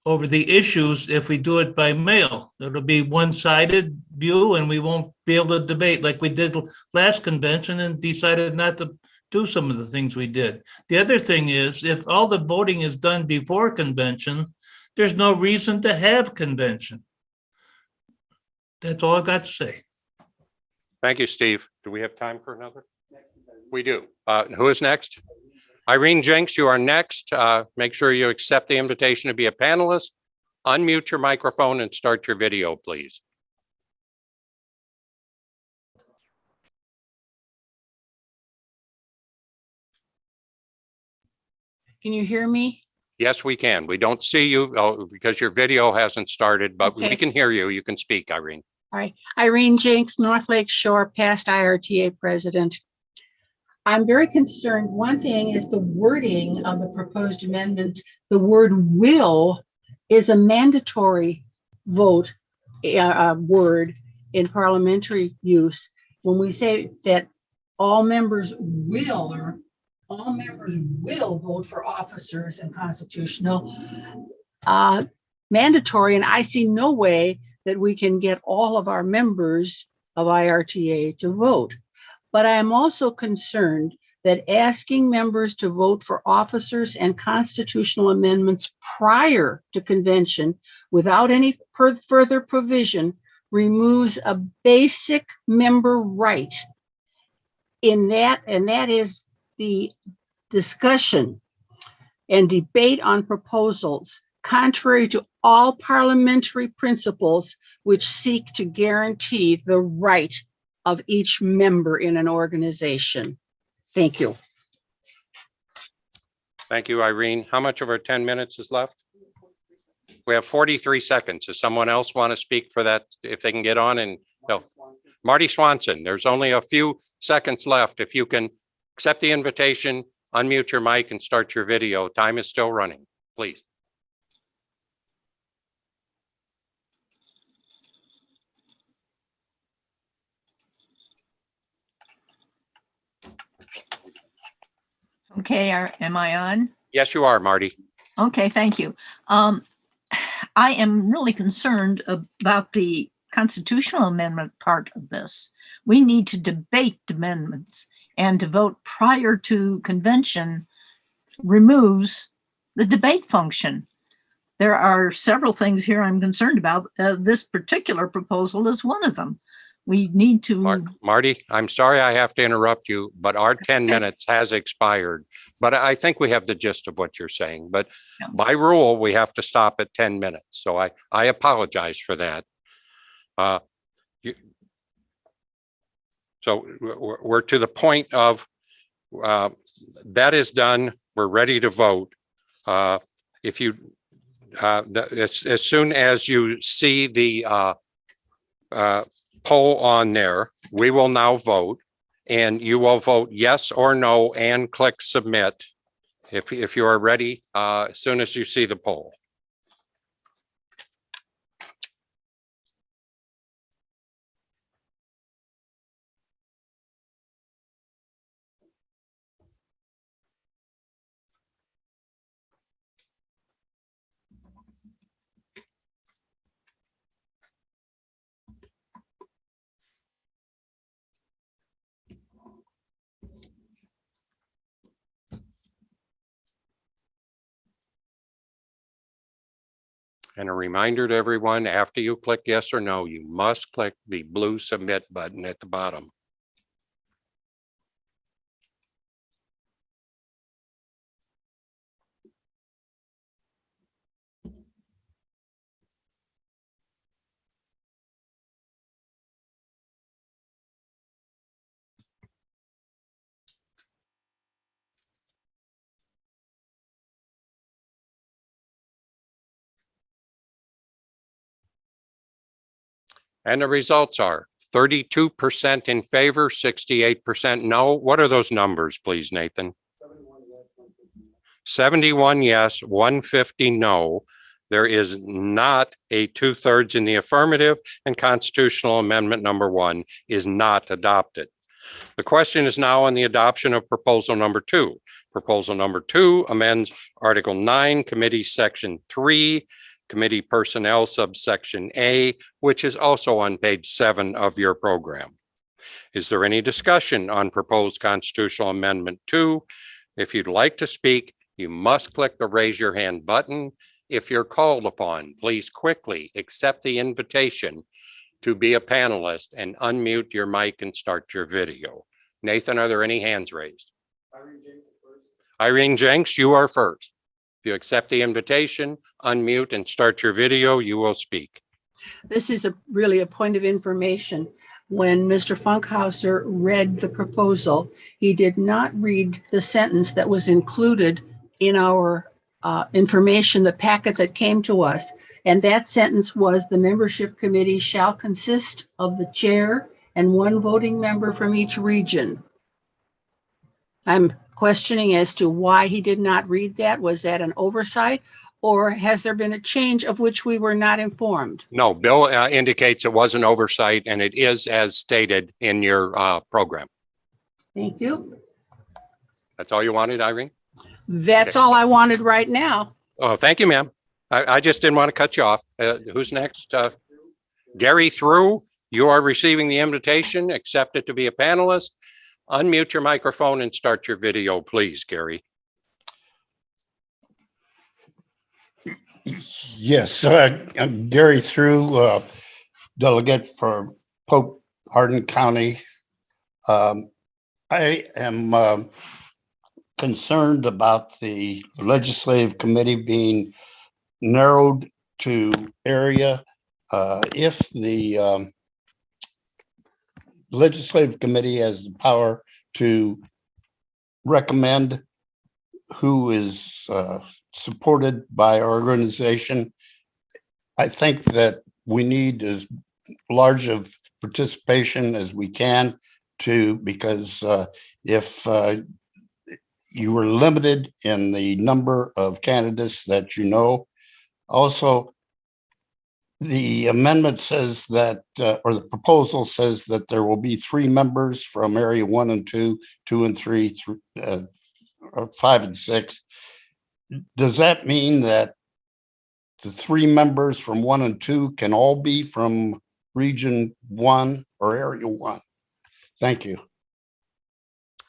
over the issues if we do it by mail. It'll be one-sided view and we won't be able to debate like we did last convention and decided not to do some of the things we did. The other thing is if all the voting is done before convention, there's no reason to have convention. That's all I've got to say. Thank you, Steve. Do we have time for another? We do. Who is next? Irene Jenks, you are next. Make sure you accept the invitation to be a panelist. Unmute your microphone and start your video, please. Can you hear me? Yes, we can. We don't see you because your video hasn't started, but Okay. we can hear you. You can speak, Irene. All right. Irene Jenks, North Lake Shore, past IRTA president. I'm very concerned. One thing is the wording of the proposed amendment. The word will is a mandatory vote word in parliamentary use. when we say that all members will vote for officers and constitutional, mandatory, and I see no way that we can get all of our members of IRTA to vote. But I am also concerned that asking members to vote for officers and constitutional amendments prior to convention without any further provision removes a basic member right in that, and that is the discussion and debate on proposals contrary to all parliamentary principles which seek to guarantee the right of each member in an organization. Thank you. Thank you, Irene. How much of our 10 minutes is left? We have 43 seconds. Does someone else want to speak for that? If they can get on and no. Marty Swanson, there's only a few seconds left. If you can accept the invitation, unmute your mic and start your video. Time is still running, please. Okay, am I on? Yes, you are, Marty. Okay, thank you. I am really concerned about the constitutional amendment part of this. We need to debate amendments, and to vote prior to convention removes the debate function. There are several things here I'm concerned about. This particular proposal is one of them. We need to. Marty, I'm sorry I have to interrupt you, but our 10 minutes has expired. But I think we have the gist of what you're saying. But by rule, we have to stop at 10 minutes. So I apologize for that. So we're to the point of that is done. We're ready to vote. If you as soon as you see the poll on there, we will now vote, and you will vote yes or no and click submit if you are ready as soon as you see the poll. And a reminder to everyone, after you click yes or no, you must click the blue submit button at the bottom. And the results are 32% in favor, 68% no. What are those numbers, please, Nathan? 71 yes, 150 no. There is not a 2/3 in the affirmative, and constitutional amendment number 1 is not adopted. The question is now on the adoption of proposal number 2. Proposal number 2 amends Article 9, Committee Section 3, Committee Personnel subsection A, which is also on page 7 of your program. Is there any discussion on proposed constitutional amendment 2? If you'd like to speak, you must click the raise your hand button. If you're called upon, please quickly accept the invitation to be a panelist and unmute your mic and start your video. Nathan, are there any hands raised? Irene Jenks, you are first. If you accept the invitation, unmute and start your video, you will speak. This is really a point of information. When Mr. Funkhauser read the proposal, he did not read the sentence that was included in our information, the packet that came to us. And that sentence was, the membership committee shall consist of the chair and 1 voting member from each region. I'm questioning as to why he did not read that. Was that an oversight, or has there been a change of which we were not informed? No, Bill indicates it was an oversight and it is as stated in your program. Thank you. That's all you wanted, Irene? That's Okay. all I wanted right now. Oh, thank you, ma'am. I just didn't want to cut you off. Who's next? Gary Through, you are receiving the invitation. Accept it to be a panelist. Unmute your microphone and start your video, please, Gary. Yes, I'm Gary Through, delegate for Pope Hardin County. I am concerned about the legislative committee being narrowed to area. If the legislative committee has the power to recommend who is supported by our organization, I think that we need as large of participation as we can because if you were limited in the number of candidates that you know. Also, the amendment says that, or the proposal says that there will be 3 members from area 1 and 2, 2 and 3, 5 and 6. Does that mean that the 3 members from 1 and 2 can all be from region 1 or area 1? Thank you.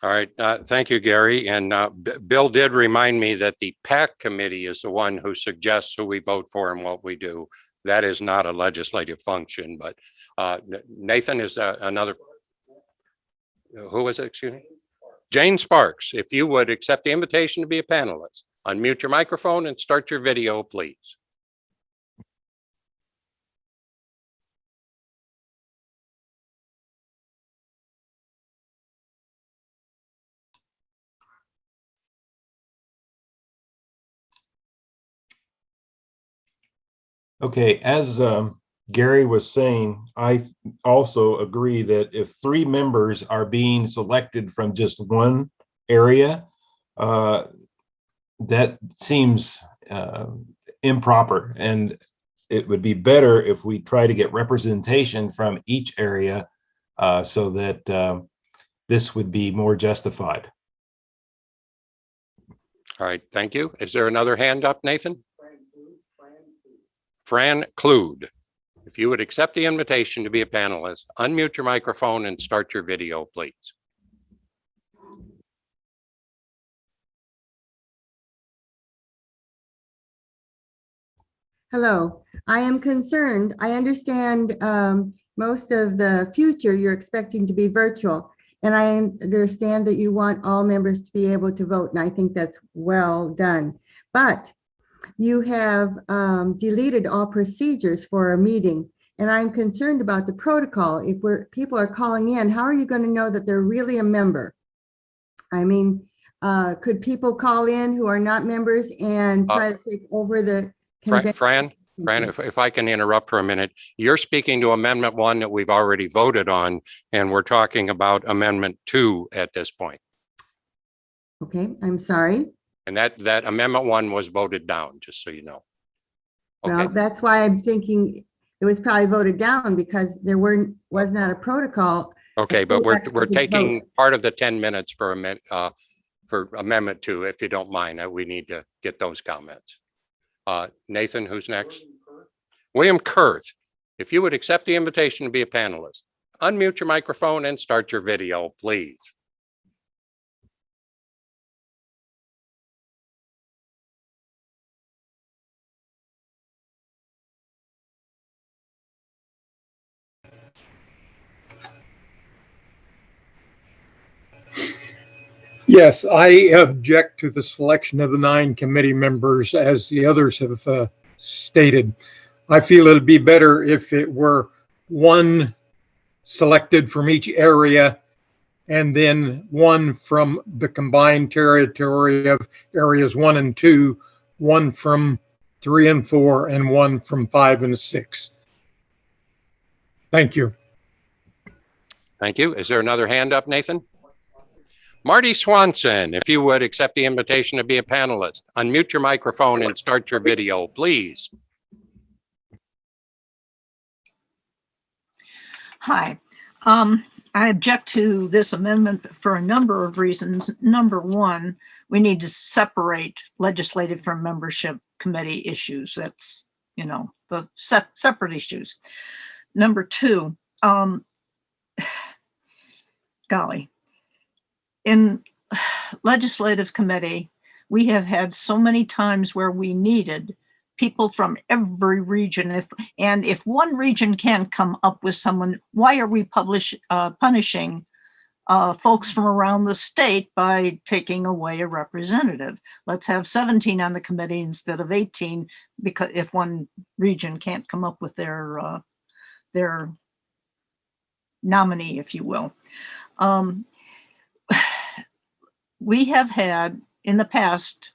All right. Thank you, Gary. And Bill did remind me that the PAC committee is the one who suggests who we vote for and what we do. That is not a legislative function, but Nathan is another. Who was it? Excuse me? Jane Sparks, if you would accept the invitation to be a panelist, unmute your microphone and start your video, please. Okay, as Gary was saying, I also agree that if 3 members are being selected from just one area, that seems improper, and it would be better if we try to get representation from each area so that this would be more justified. All right, thank you. Is there another hand up, Nathan? Fran Klude, if you would accept the invitation to be a panelist, unmute your microphone and start your video, please. Hello, I am concerned. I understand most of the future you're expecting to be virtual. And I understand that you want all members to be able to vote. And I think that's well done. But you have deleted all procedures for a meeting. And I'm concerned about the protocol. If people are calling in, how are you going to know that they're really a member? I mean, could people call in who are not members and try to take over the convention? Fran, if I can interrupt for a minute, you're speaking to Amendment 1 that we've already voted on, and we're talking about Amendment 2 at this point. Okay, I'm sorry. And that Amendment 1 was voted down, just so you know. Okay. Well, that's why I'm thinking it was probably voted down because there was not a protocol. Okay, but we're taking part of the 10 minutes for Amendment 2, if you don't mind. We need to get those comments. Nathan, who's next? William Kurth, if you would accept the invitation to be a panelist, unmute your microphone and start your video, please. Yes, I object to the selection of the 9 committee members as the others have stated. I feel it'd be better if it were 1 selected from each area and then 1 from the combined territory of areas 1 and 2, 1 from 3 and 4, and 1 from 5 and 6. Thank you. Thank you. Is there another hand up, Nathan? Marty Swanson, if you would accept the invitation to be a panelist, unmute your microphone and start your video, please. Hi. I object to this amendment for a number of reasons. Number one, we need to separate legislative from membership committee issues. That's, you know, the separate issues. Number two, golly, in legislative committee, we have had so many times where we needed people from every region. If one region can't come up with someone, why are we punishing folks from around the state by taking away a representative? Let's have 17 on the committee instead of 18, because if one region can't come up with their nominee, if you will. We have had in the past,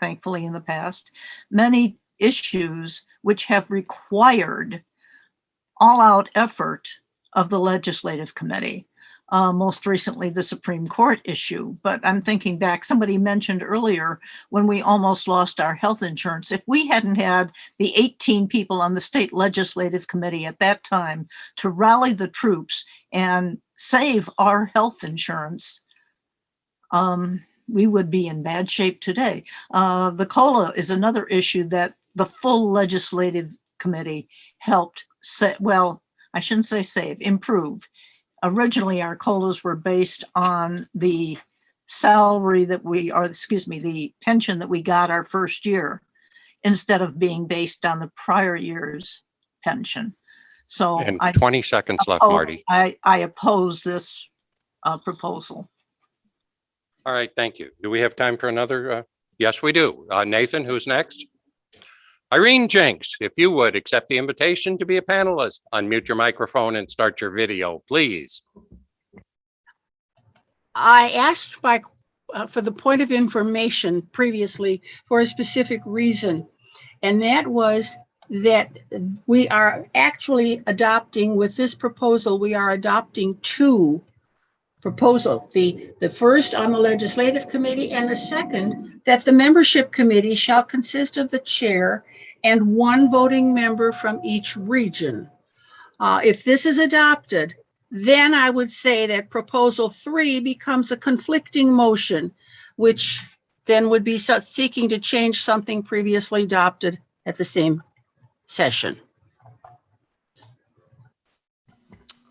thankfully in the past, many issues which have required all-out effort of the legislative committee. Most recently, the Supreme Court issue. But I'm thinking back, somebody mentioned earlier when we almost lost our health insurance. If we hadn't had the 18 people on the state legislative committee at that time to rally the troops and save our health insurance, we would be in bad shape today. The COLA is another issue that the full legislative committee helped I shouldn't say save, improve. Originally, our COLAs were based on the salary that the pension that we got our first year, instead of being based on the prior year's pension. So And 20 seconds left, Marty. I oppose this proposal. All right, thank you. Do we have time for another? Yes, we do. Nathan, who's next? Irene Jenks, if you would accept the invitation to be a panelist, unmute your microphone and start your video, please. I asked for the point of information previously for a specific reason, and that was that we are actually adopting, with this proposal, we are adopting two proposals. The first on the legislative committee, and the second that the membership committee shall consist of the chair and one voting member from each region. If this is adopted, then I would say that proposal 3 becomes a conflicting motion, which then would be seeking to change something previously adopted at the same session.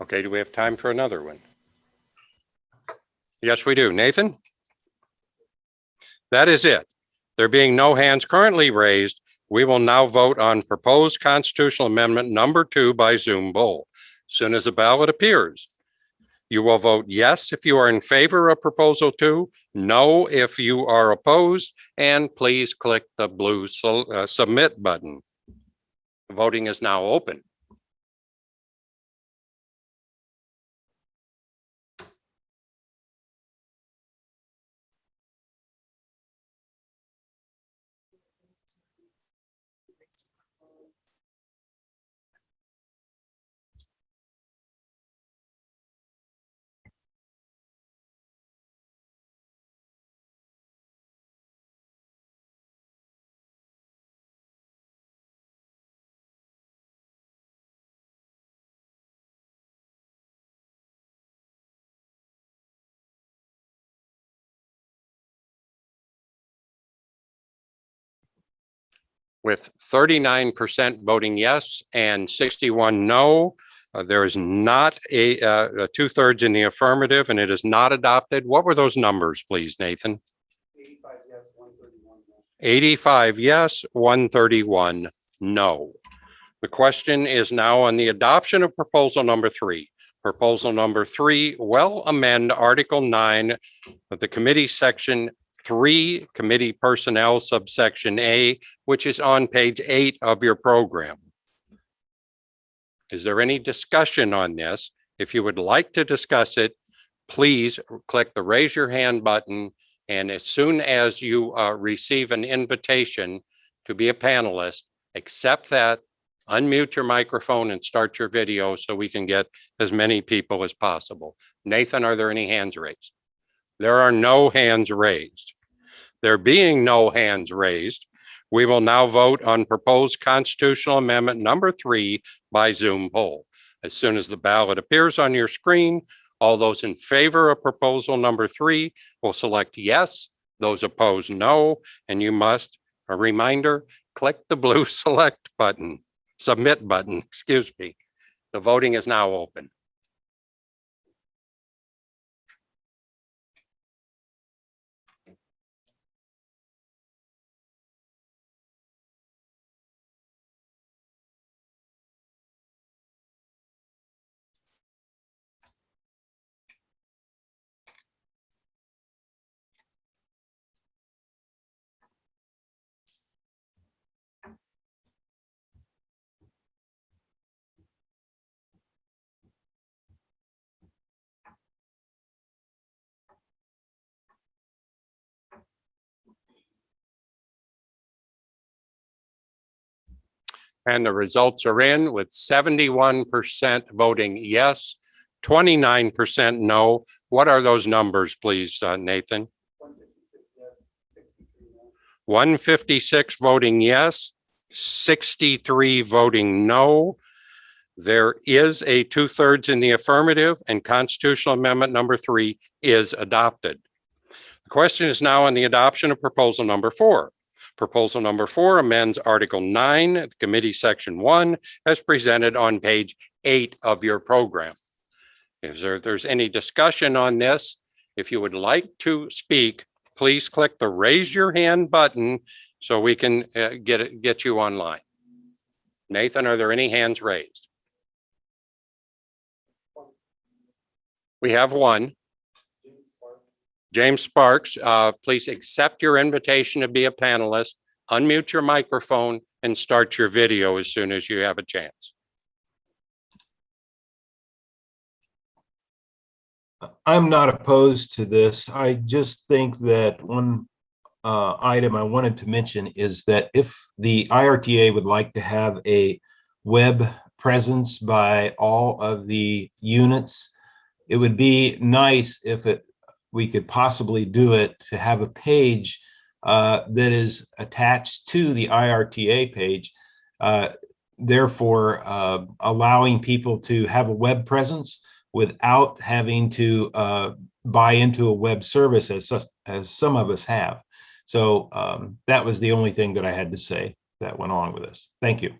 Okay, do we have time for another one? Yes, we do. Nathan? That is it. There being no hands currently raised, we will now vote on proposed constitutional amendment number 2 by Zoom poll. Soon as a ballot appears, you will vote yes if you are in favor of proposal 2, no if you are opposed, and please click the blue submit button. Voting is now open. With 39% voting yes and 61 no, there is not a 2/3 in the affirmative, and it is not adopted. What were those numbers, please, Nathan? 85 yes, 131 no. 85 yes, 131 no. The question is now on the adoption of proposal number 3. Proposal number 3 will amend Article 9 of the committee section 3, committee personnel, subsection A, which is on page 8 of your program. Is there any discussion on this? If you would like to discuss it, please click the raise your hand button. And as soon as you receive an invitation to be a panelist, accept that, unmute your microphone and start your video so we can get as many people as possible. Nathan, are there any hands raised? There are no hands raised. There being no hands raised, we will now vote on proposed constitutional amendment number 3 by Zoom poll. As soon as the ballot appears on your screen, all those in favor of proposal number 3 will select yes. Those opposed, no. And you must, a reminder, click the blue select button, submit button, excuse me. The voting is now open. And the results are in with 71% voting yes, 29% no. What are those numbers, please, Nathan? 156 voting yes, 63 voting no. There is a 2/3 in the affirmative, and constitutional amendment number 3 is adopted. The question is now on the adoption of proposal number 4. Proposal number 4 amends Article 9, Committee Section 1, as presented on page 8 of your program. If there's any discussion on this, if you would like to speak, please click the raise your hand button so we can get you online. Nathan, are there any hands raised? We have one. James Sparks, please accept your invitation to be a panelist, unmute your microphone, and start your video as soon as you have a chance. I'm not opposed to this. I just think that one item I wanted to mention is that if the IRTA would like to have a web presence by all of the units, it would be nice if we could possibly do it to have a page that is attached to the IRTA page, therefore allowing people to have a web presence without having to buy into a web service as some of us have. So that was the only thing that I had to say that went on with this. Thank you.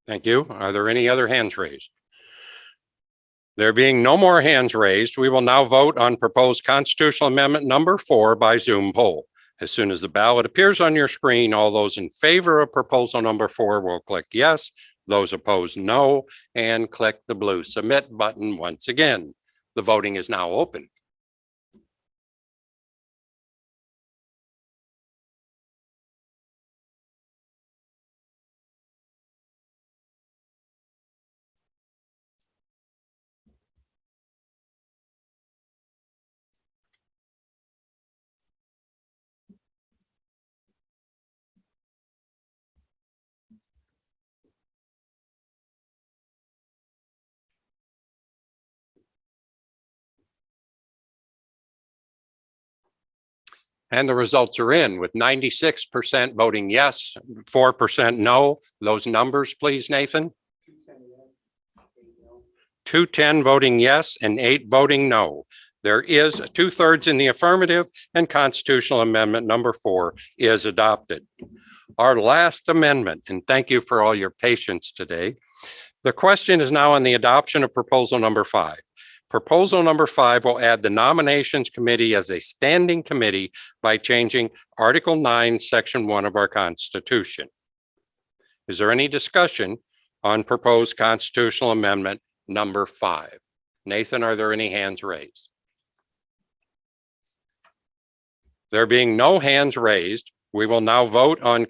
Thank you. Are there any other hands raised? There being no more hands raised, we will now vote on proposed constitutional amendment number 4 by Zoom poll. As soon as the ballot appears on your screen, all those in favor of proposal number 4 will click yes. Those opposed, no, and click the blue submit button once again. The voting is now open. And the results are in with 96% voting yes, 4% no. Those numbers, please, Nathan. 210 voting yes and 8 voting no. There is 2/3 in the affirmative, and constitutional amendment number 4 is adopted. Our last amendment, and thank you for all your patience today. The question is now on the adoption of proposal number 5. Proposal number 5 will add the nominations committee as a standing committee by changing Article 9, Section 1 of our Constitution. Is there any discussion on proposed constitutional amendment number 5? Nathan, are there any hands raised? There being no hands raised, we will now vote on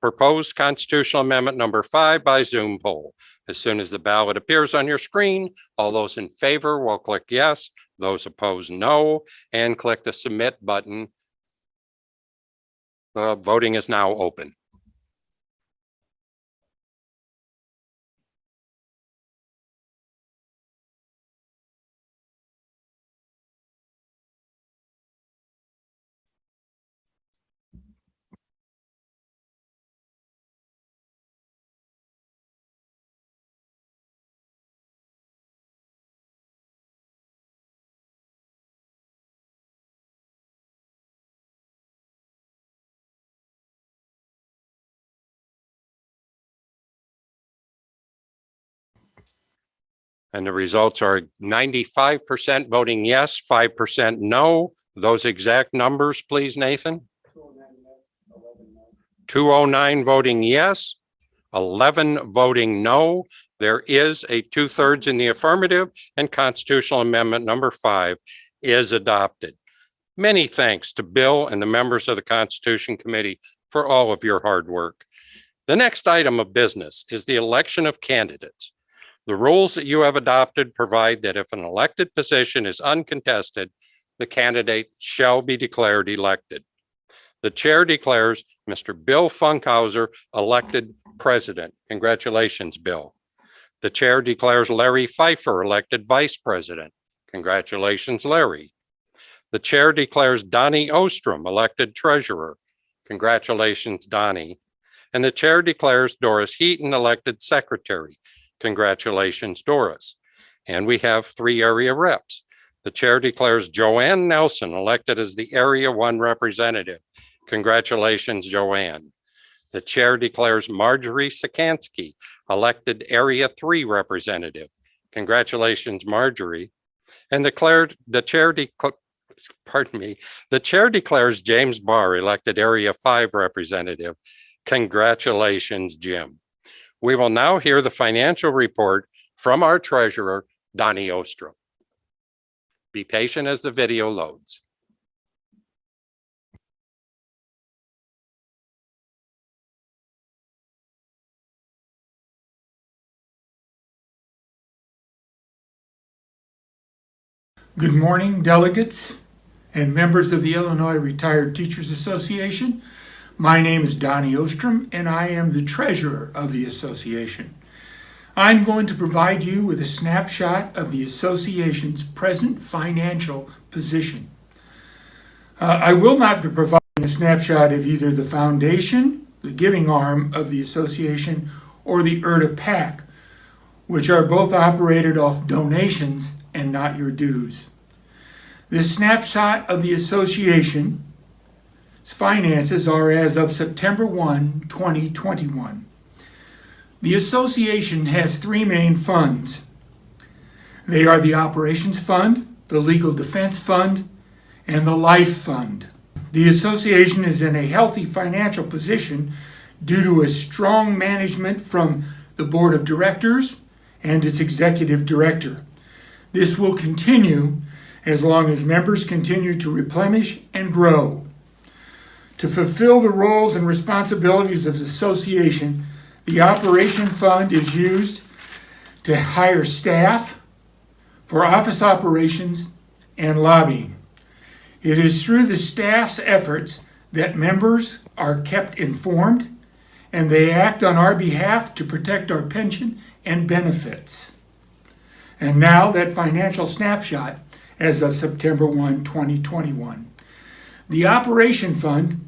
proposed constitutional amendment number 5 by Zoom poll. As soon as the ballot appears on your screen, all those in favor will click yes, those opposed no, and click the submit button. Voting is now open. And the results are 95% voting yes, 5% no. Those exact numbers, please, Nathan. 209 voting yes, 11 voting no. There is a 2/3 in the affirmative, and Constitutional Amendment number 5 is adopted. Many thanks to Bill and the members of the Constitution Committee for all of your hard work. The next item of business is the election of candidates. The rules that you have adopted provide that if an elected position is uncontested, the candidate shall be declared elected. The chair declares Mr. Bill Funkhauser elected president. Congratulations, Bill. The chair declares Larry Pfeiffer elected vice president. Congratulations, Larry. The chair declares Donnie Ostrom elected treasurer. Congratulations, Donnie. And the chair declares Doris Heaton elected secretary. Congratulations, Doris. And we have 3 area reps. The chair declares Joanne Nelson elected as the Area 1 representative. Congratulations, Joanne. The chair declares Marjorie Sikansky elected Area 3 representative. Congratulations, Marjorie. And the chair declares James Barr elected Area 5 representative. Congratulations, Jim. We will now hear the financial report from our treasurer, Donnie Ostrom. Be patient as the video loads. Good morning, delegates and members of the Illinois Retired Teachers Association. My name is Donnie Ostrom, and I am the treasurer of the association. I'm going to provide you with a snapshot of the association's present financial position. I will not be providing a snapshot of either the foundation, the giving arm of the association, or the IRTA PAC, which are both operated off donations and not your dues. This snapshot of the association's finances are as of September 1, 2021. The association has 3 main funds. They are the Operations Fund, the Legal Defense Fund, and the Life Fund. The association is in a healthy financial position due to a strong management from the Board of Directors and its Executive Director. This will continue as long as members continue to replenish and grow. To fulfill the roles and responsibilities of the association, the Operation Fund is used to hire staff for office operations and lobbying. It is through the staff's efforts that members are kept informed, and they act on our behalf to protect our pension and benefits. And now that financial snapshot as of September 1, 2021. The Operation Fund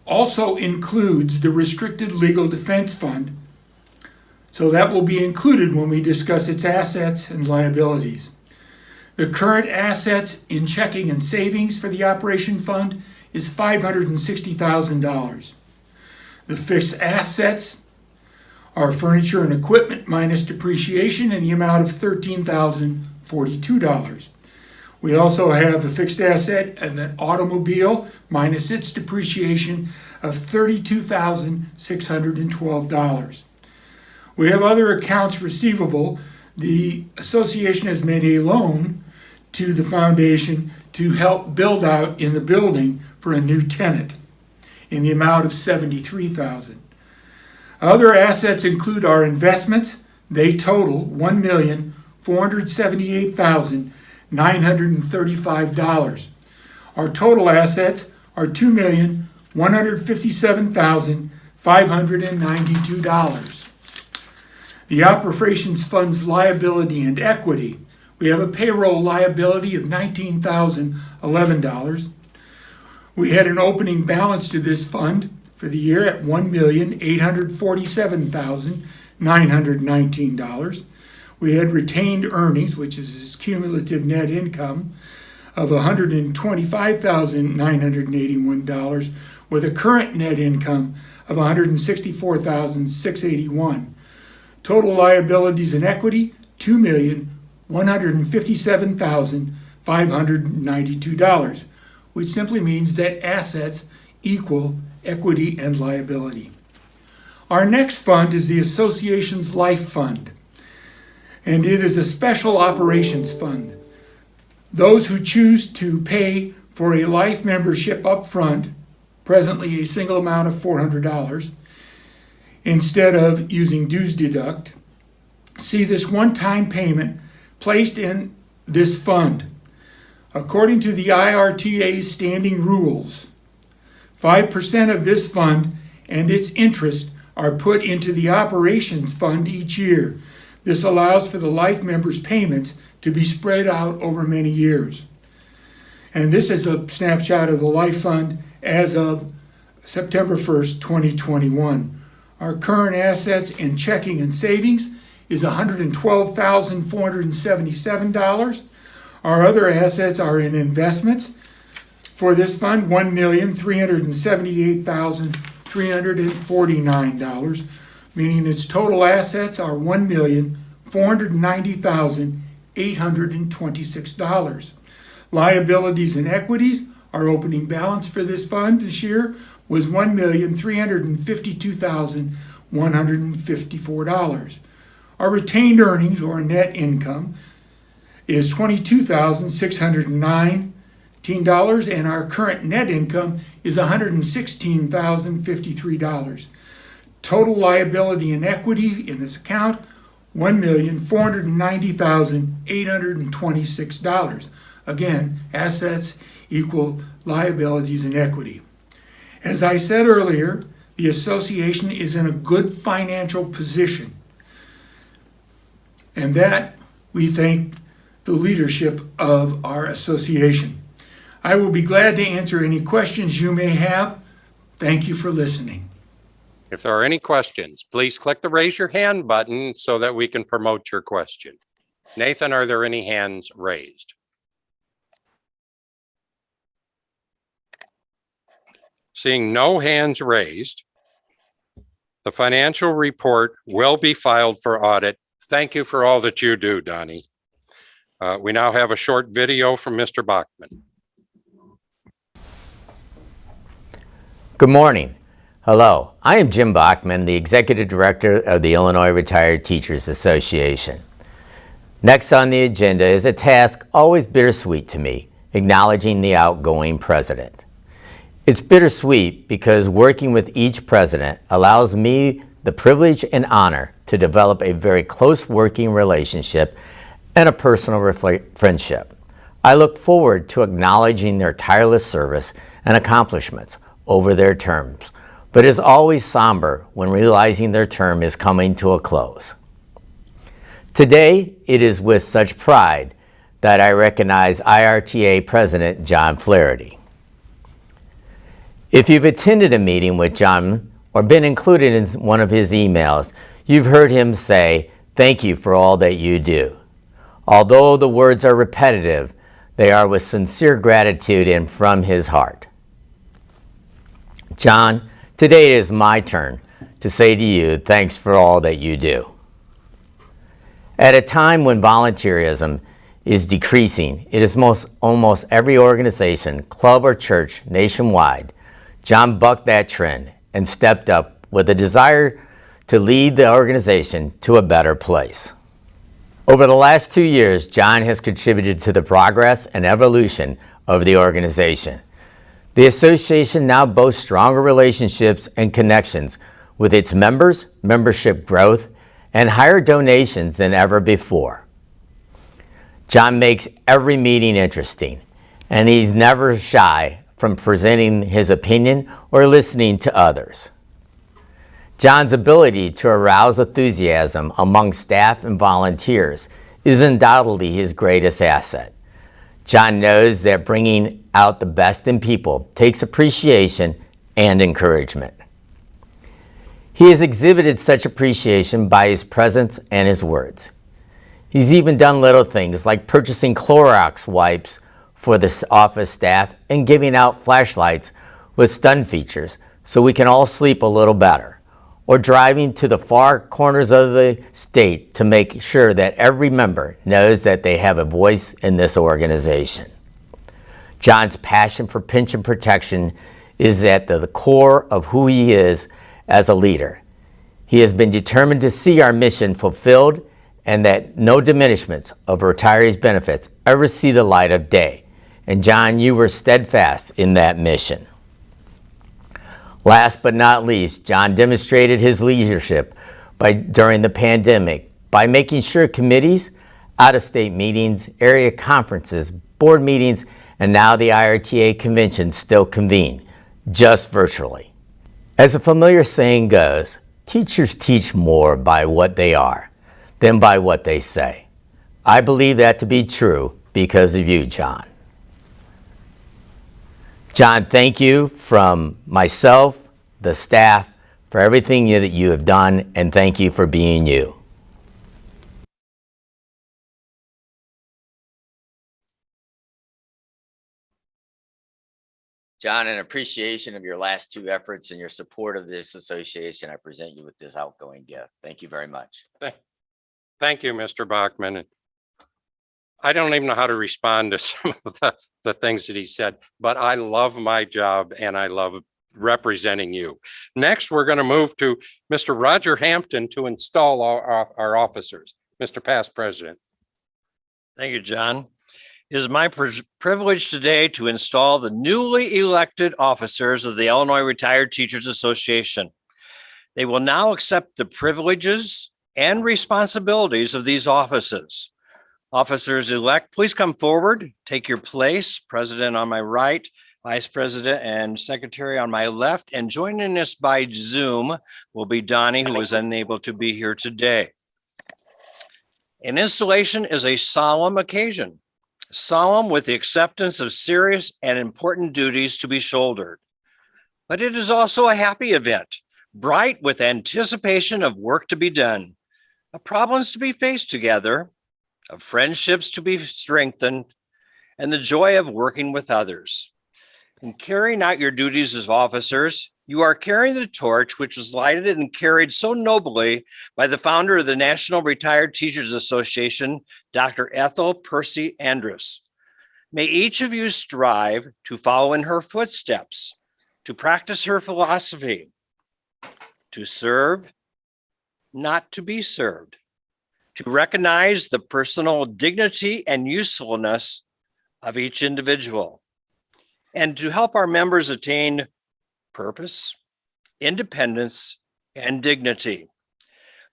also includes the Restricted Legal Defense Fund, so that will be included when we discuss its assets and liabilities. The current assets in checking and savings for the Operation Fund is $560,000. The fixed assets are furniture and equipment minus depreciation in the amount of $13,042. We also have a fixed asset of an automobile minus its depreciation of $32,612. We have other accounts receivable. The association has made a loan to the foundation to help build out in the building for a new tenant in the amount of $73,000. Other assets include our investments. They total $1,478,935. Our total assets are $2,157,592. The Operations Fund's liability and equity, we have a payroll liability of $19,011. We had an opening balance to this fund for the year at $1,847,919. We had retained earnings, which is cumulative net income, of $125,981, with a current net income of $164,681. Total liabilities and equity, $2,157,592. $157,592, which simply means that assets equal equity and liability. Our next fund is the association's Life Fund, and it is a special operations fund. Those who choose to pay for a life membership up front, presently a single amount of $400, instead of using dues deduct, see this one-time payment placed in this fund. According to the IRTA's standing rules, 5% of this fund and its interest are put into the operations fund each year. This allows for the life members' payments to be spread out over many years. And this is a snapshot of the life fund as of September 1st, 2021. Our current assets in checking and savings is $112,477. Our other assets are in investments for this fund, $1,378,349, meaning its total assets are $1,490,826. Liabilities and equities, our opening balance for this fund this year was $1,352,154. Our retained earnings, or net income, is $22,619, and our current net income is $116,053. Total liability and equity in this account, $1,490,826. Again, assets equal liabilities and equity. As I said earlier, the association is in a good financial position, and that we thank the leadership of our association. I will be glad to answer any questions you may have. Thank you for listening. If there are any questions, please click the raise your hand button so that we can promote your question. Nathan, are there any hands raised? Seeing no hands raised, the financial report will be filed for audit. Thank you for all that you do, Donnie. We now have a short video from Mr. Bachman. Good morning. Hello, I am Jim Bachman, the Executive Director of the Illinois Retired Teachers Association. Next on the agenda is a task always bittersweet to me, acknowledging the outgoing president. It's bittersweet because working with each president allows me the privilege and honor to develop a very close working relationship and a personal friendship. I look forward to acknowledging their tireless service and accomplishments over their terms, but is always somber when realizing their term is coming to a close. Today, it is with such pride that I recognize IRTA President John Flaherty. If you've attended a meeting with John or been included in one of his emails, you've heard him say, "Thank you for all that you do." Although the words are repetitive, they are with sincere gratitude and from his heart. John, today it is my turn to say to you, thanks for all that you do. At a time when volunteerism is decreasing, it is almost every organization, club or church nationwide, John bucked that trend and stepped up with a desire to lead the organization to a better place. Over the last 2 years, John has contributed to the progress and evolution of the organization. The association now boasts stronger relationships and connections with its members, membership growth, and higher donations than ever before. John makes every meeting interesting, and he's never shy from presenting his opinion or listening to others. John's ability to arouse enthusiasm among staff and volunteers is undoubtedly his greatest asset. John knows that bringing out the best in people takes appreciation and encouragement. He has exhibited such appreciation by his presence and his words. He's even done little things like purchasing Clorox wipes for the office staff and giving out flashlights with stun features so we can all sleep a little better, or driving to the far corners of the state to make sure that every member knows that they have a voice in this organization. John's passion for pension protection is at the core of who he is as a leader. He has been determined to see our mission fulfilled and that no diminishments of retirees' benefits ever see the light of day. And John, you were steadfast in that mission. Last but not least, John demonstrated his leadership during the pandemic by making sure committees, out-of-state meetings, area conferences, board meetings, and now the IRTA convention still convene, just virtually. As a familiar saying goes, teachers teach more by what they are than by what they say. I believe that to be true because of you, John. John, thank you from myself, the staff, for everything that you have done, and thank you for being you. John, in appreciation of your last two efforts and your support of this association, I present you with this outgoing gift. Thank you very much. Thank you, Mr. Bachman. I don't even know how to respond to some of the things that he said, but I love my job and I love representing you. Next, we're going to move to Mr. Roger Hampton to install our officers. Mr. Past President. Thank you, John. It is my privilege today to install the newly elected officers of the Illinois Retired Teachers Association. They will now accept the privileges and responsibilities of these offices. Officers-elect, please come forward, take your place. President on my right, Vice President and Secretary on my left, and joining us by Zoom will be Donnie, who was unable to be here today. An installation is a solemn occasion, solemn with the acceptance of serious and important duties to be shouldered. But it is also a happy event, bright with anticipation of work to be done, of problems to be faced together, of friendships to be strengthened, and the joy of working with others. In carrying out your duties as officers, you are carrying the torch which was lighted and carried so nobly by the founder of the National Retired Teachers Association, Dr. Ethel Percy Andrus. May each of you strive to follow in her footsteps, to practice her philosophy, to serve, not to be served, to recognize the personal dignity and usefulness of each individual, and to help our members attain purpose, independence, and dignity.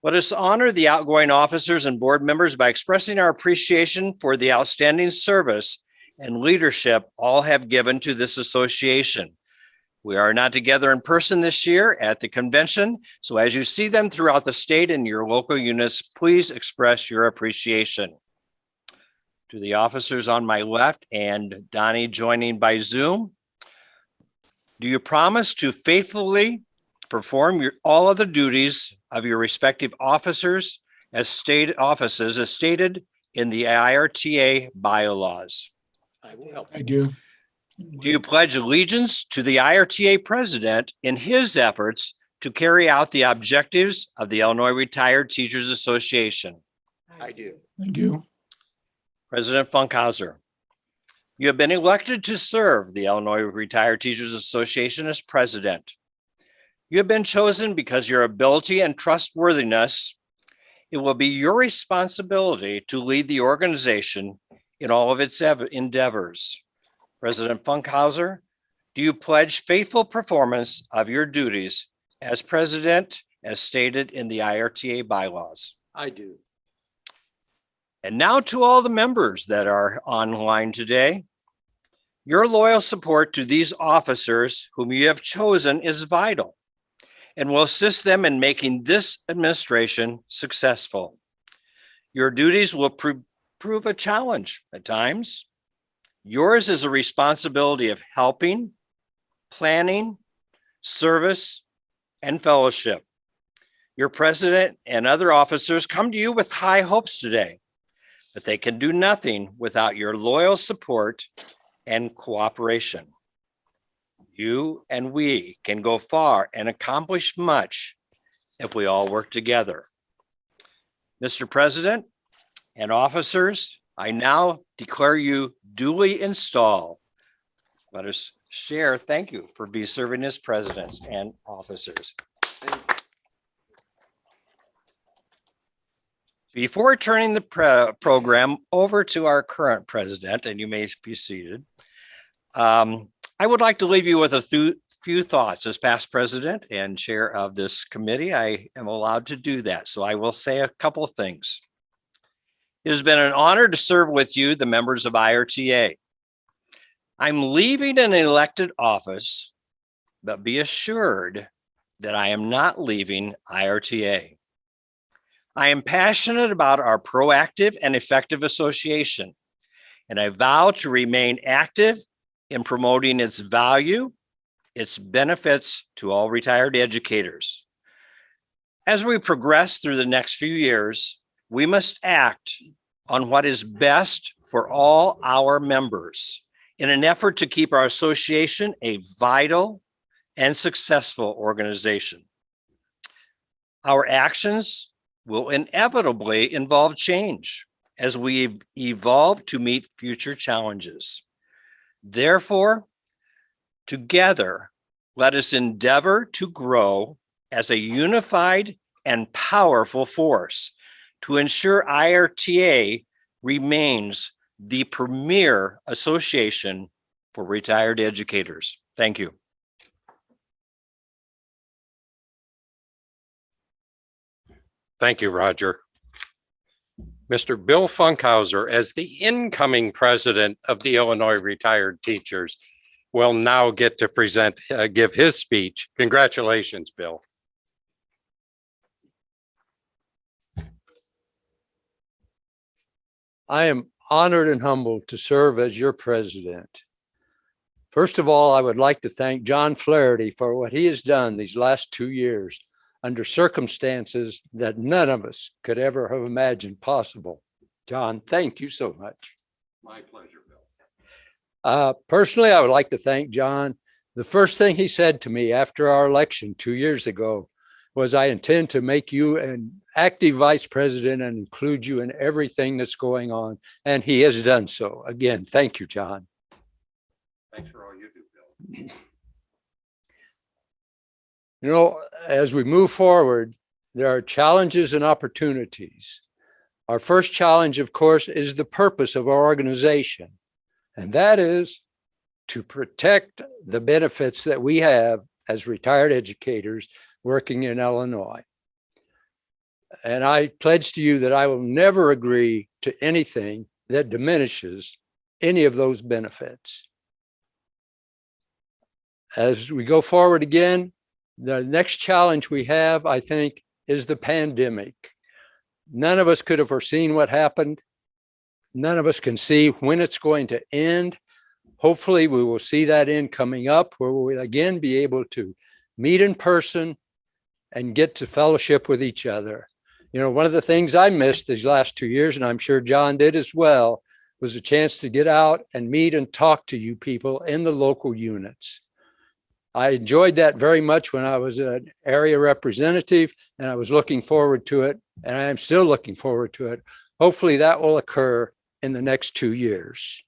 Let us honor the outgoing officers and board members by expressing our appreciation for the outstanding service and leadership all have given to this association. We are not together in person this year at the convention, so as you see them throughout the state and your local units, please express your appreciation. To the officers on my left and Donnie joining by Zoom, do you promise to faithfully perform all of the duties of your respective officers as stated in the IRTA bylaws? I will. I do. Do you pledge allegiance to the IRTA president in his efforts to carry out the objectives of the Illinois Retired Teachers Association? I do. I do. President Funkhauser, you have been elected to serve the Illinois Retired Teachers Association as president. You have been chosen because your ability and trustworthiness. It will be your responsibility to lead the organization in all of its endeavors. President Funkhauser, do you pledge faithful performance of your duties as president as stated in the IRTA bylaws? I do. And now to all the members that are online today. Your loyal support to these officers whom you have chosen is vital and will assist them in making this administration successful. Your duties will prove a challenge at times. Yours is a responsibility of helping, planning, service, and fellowship. Your president and other officers come to you with high hopes today, but they can do nothing without your loyal support and cooperation. You and we can go far and accomplish much if we all work together. Mr. President and officers, I now declare you duly installed. Let us share. Thank you for serving as presidents and officers. Before turning the program over to our current president, and you may be seated, I would like to leave you with a few thoughts. As past president and chair of this committee, I am allowed to do that. So I will say a couple of things. It has been an honor to serve with you, the members of IRTA. I'm leaving an elected office, but be assured that I am not leaving IRTA. I am passionate about our proactive and effective association, and I vow to remain active in promoting its value, its benefits to all retired educators. As we progress through the next few years, we must act on what is best for all our members in an effort to keep our association a vital and successful organization. Our actions will inevitably involve change as we evolve to meet future challenges. Therefore, together, let us endeavor to grow as a unified and powerful force to ensure IRTA remains the premier association for retired educators. Thank you. Thank you, Roger. Mr. Bill Funkhauser, as the incoming president of the Illinois Retired Teachers, will now get to give his speech. Congratulations, Bill. I am honored and humbled to serve as your president. First of all, I would like to thank John Flaherty for what he has done these last 2 years under circumstances that none of us could ever have imagined possible. John, thank you so much. My pleasure, Bill. Personally, I would like to thank John. The first thing he said to me after our election 2 years ago was, I intend to make you an active vice president and include you in everything that's going on. And he has done so. Again, thank you, John. Thanks for all you do, Bill. You know, as we move forward, there are challenges and opportunities. Our first challenge, of course, is the purpose of our organization, and that is to protect the benefits that we have as retired educators working in Illinois. And I pledge to you that I will never agree to anything that diminishes any of those benefits. As we go forward again, the next challenge we have, I think, is the pandemic. None of us could have foreseen what happened. None of us can see when it's going to end. Hopefully, we will see that end coming up where we'll again be able to meet in person and get to fellowship with each other. You know, one of the things I missed these last 2 years, and I'm sure John did as well, was a chance to get out and meet and talk to you people in the local units. I enjoyed that very much when I was an area representative, and I was looking forward to it, and I am still looking forward to it. Hopefully that will occur in the next 2 years.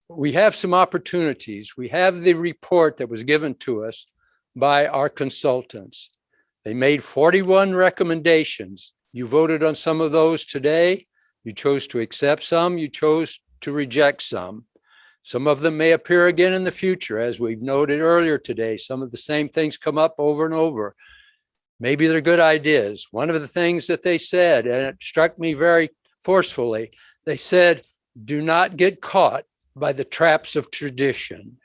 We have some opportunities. We have the report that was given to us by our consultants. They made 41 recommendations. You voted on some of those today. You chose to accept some, you chose to reject some. Some of them may appear again in the future, as we've noted earlier today. Some of the same things come up over and over. Maybe they're good ideas. One of the things that they said, and it struck me very forcefully, they said, do not get caught by the traps of tradition.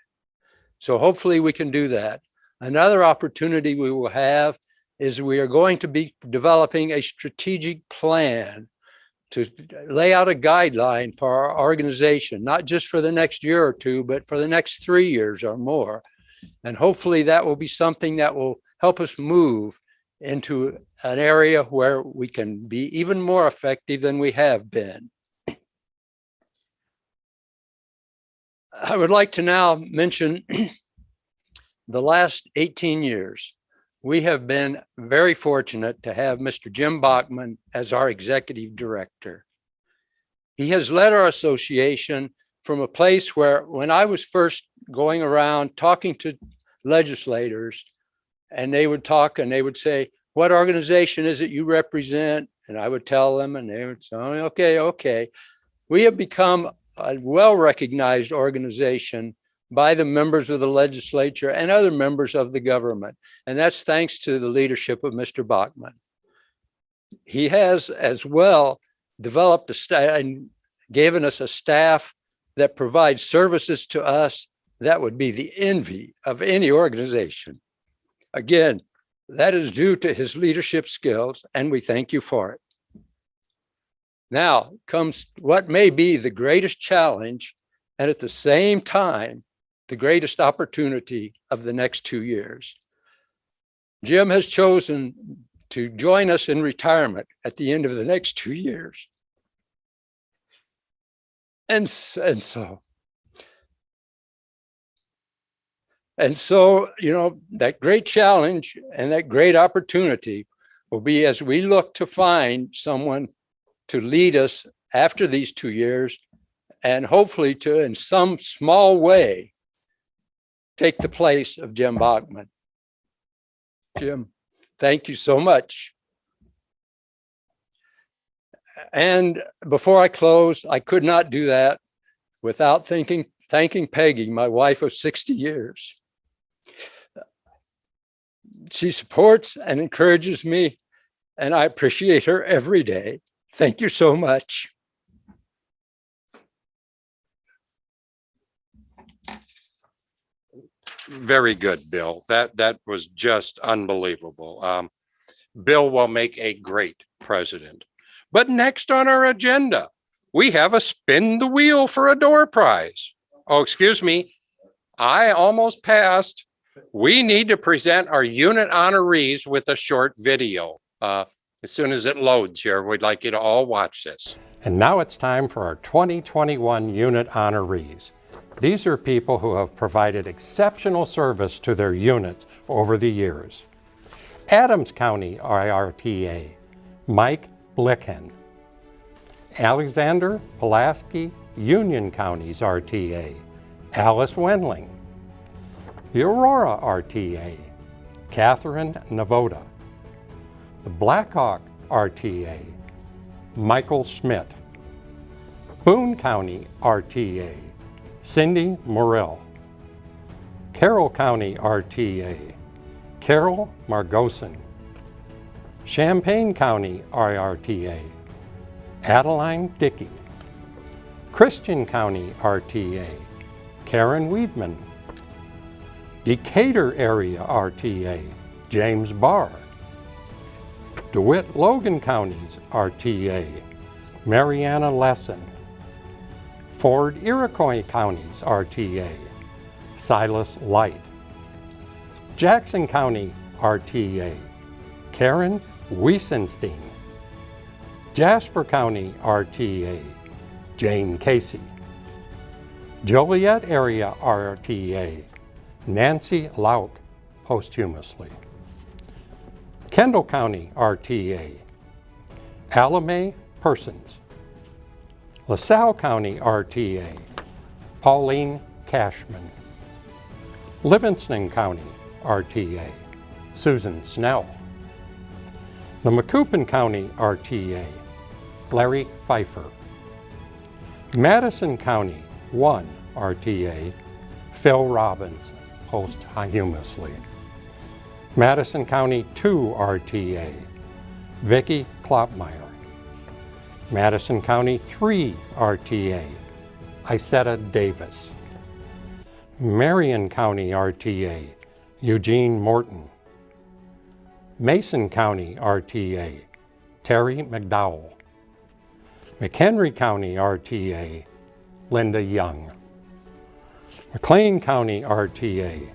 So hopefully we can do that. Another opportunity we will have is we are going to be developing a strategic plan to lay out a guideline for our organization, not just for the next year or two, but for the next 3 years or more. And hopefully that will be something that will help us move into an area where we can be even more effective than we have been. I would like to now mention the last 18 years. we have been very fortunate to have Mr. Jim Bachman as our executive director. He has led our association from a place where, when I was first going around talking to legislators, and they would talk and they would say, "What organization is it you represent?" And I would tell them, and they would say, "Oh, okay. We have become a well-recognized organization by the members of the legislature and other members of the government. And that's thanks to the leadership of Mr. Bachman. He has as well developed a staff and given us a staff that provides services to us that would be the envy of any organization. Again, that is due to his leadership skills, and we thank you for it. Now comes what may be the greatest challenge, and at the same time, the greatest opportunity of the next 2 years. Jim has chosen to join us in retirement at the end of the next 2 years. And so, you know, that great challenge and that great opportunity will be as we look to find someone to lead us after these 2 years, and hopefully to, in some small way, take the place of Jim Bachman. Jim, thank you so much. And before I close, I could not do that without thanking Peggy, my wife of 60 years. She supports and encourages me, and I appreciate her every day. Thank you so much. Very good, Bill. That was just unbelievable. Bill will make a great president. But next on our agenda, we have a spin the wheel for a door prize. Oh, excuse me. I almost passed. We need to present our unit honorees with a short video. As soon as it loads here, we'd like you to all watch this. And now it's time for our 2021 unit honorees. These are people who have provided exceptional service to their units over the years. Adams County IRTA, Mike Blicken. Alexander Pulaski, Union County's RTA, Alice Wendling. The Aurora RTA, Catherine Navoda. The Blackhawk RTA, Michael Schmidt. Boone County RTA, Cindy Morrell. Carroll County RTA, Carol Margosin. Champaign County IRTA, Adeline Dickey. Christian County RTA, Karen Weedman. Decatur Area RTA, James Barr. DeWitt-Logan County's RTA, Mariana Lesson. Ford Iroquois County's RTA, Silas Light. Jackson County RTA, Karen Wiesenstein. Jasper County RTA, Jane Casey. Joliet Area RTA, Nancy Lauk, posthumously. Kendall County RTA, Alamay Persons. LaSalle County RTA, Pauline Cashman. Livingston County RTA, Susan Snell. The Macoupin County RTA, Larry Pfeiffer. Madison County 1 RTA, Phil Robbins, posthumously. Madison County 2 RTA, Vicki Klopmeyer. Madison County 3 RTA, Isetta Davis. Marion County RTA, Eugene Morton. Mason County RTA, Terry McDowell. McHenry County RTA, Linda Young. McLean County RTA,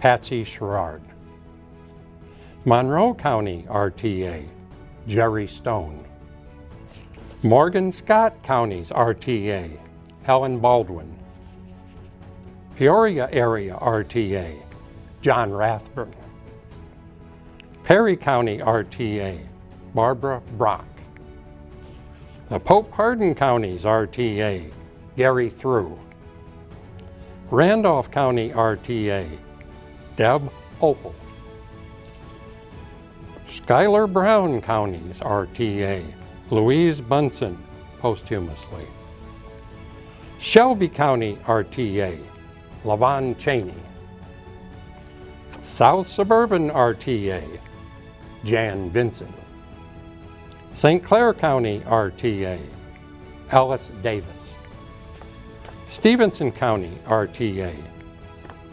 Patsy Sherrard. Monroe County RTA, Jerry Stone. Morgan Scott County's RTA, Helen Baldwin. Peoria Area RTA, John Rathburn. Perry County RTA, Barbara Brock. The Pope Hardin County's RTA, Gary Through. Randolph County RTA, Deb Opal. Schuyler Brown County's RTA, Louise Bunsen, posthumously. Shelby County RTA, Lavon Cheney. South Suburban RTA, Jan Vinson. St. Clair County RTA, Alice Davis. Stevenson County RTA,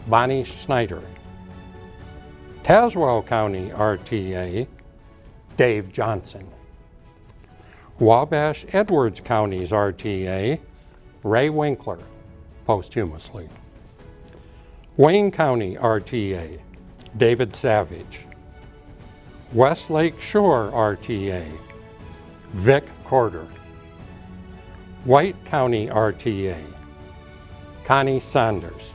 Bonnie Schneider. Tazewell County RTA, Dave Johnson. Wabash Edwards County's RTA, Ray Winkler, posthumously. Wayne County RTA, David Savage. Westlake Shore RTA, Vic Corder. White County RTA, Connie Saunders.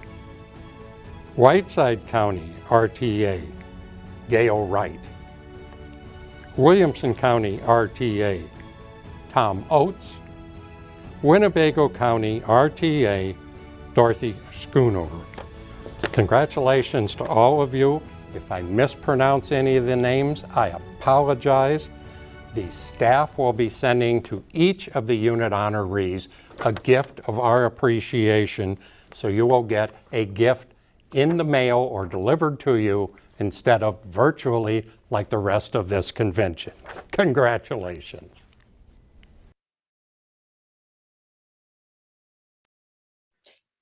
Whiteside County RTA, Gail Wright. Williamson County RTA, Tom Oates. Winnebago County RTA, Dorothy Schoonover. Congratulations to all of you. If I mispronounce any of the names, I apologize. The staff will be sending to each of the unit honorees a gift of our appreciation, so you will get a gift in the mail or delivered to you instead of virtually like the rest of this convention. Congratulations.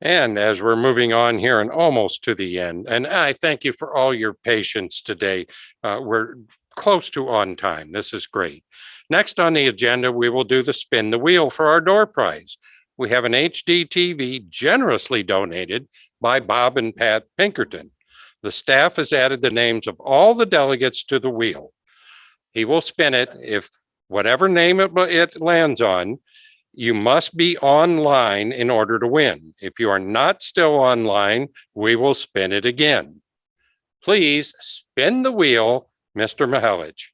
And as we're moving on here and almost to the end, and I thank you for all your patience today. We're close to on time. This is great. Next on the agenda, we will do the spin the wheel for our door prize. We have an HD TV generously donated by Bob and Pat Pinkerton. The staff has added the names of all the delegates to the wheel. He will spin it. If whatever name it lands on, you must be online in order to win. If you are not still online, we will spin it again. Please spin the wheel, Mr. Mihelich.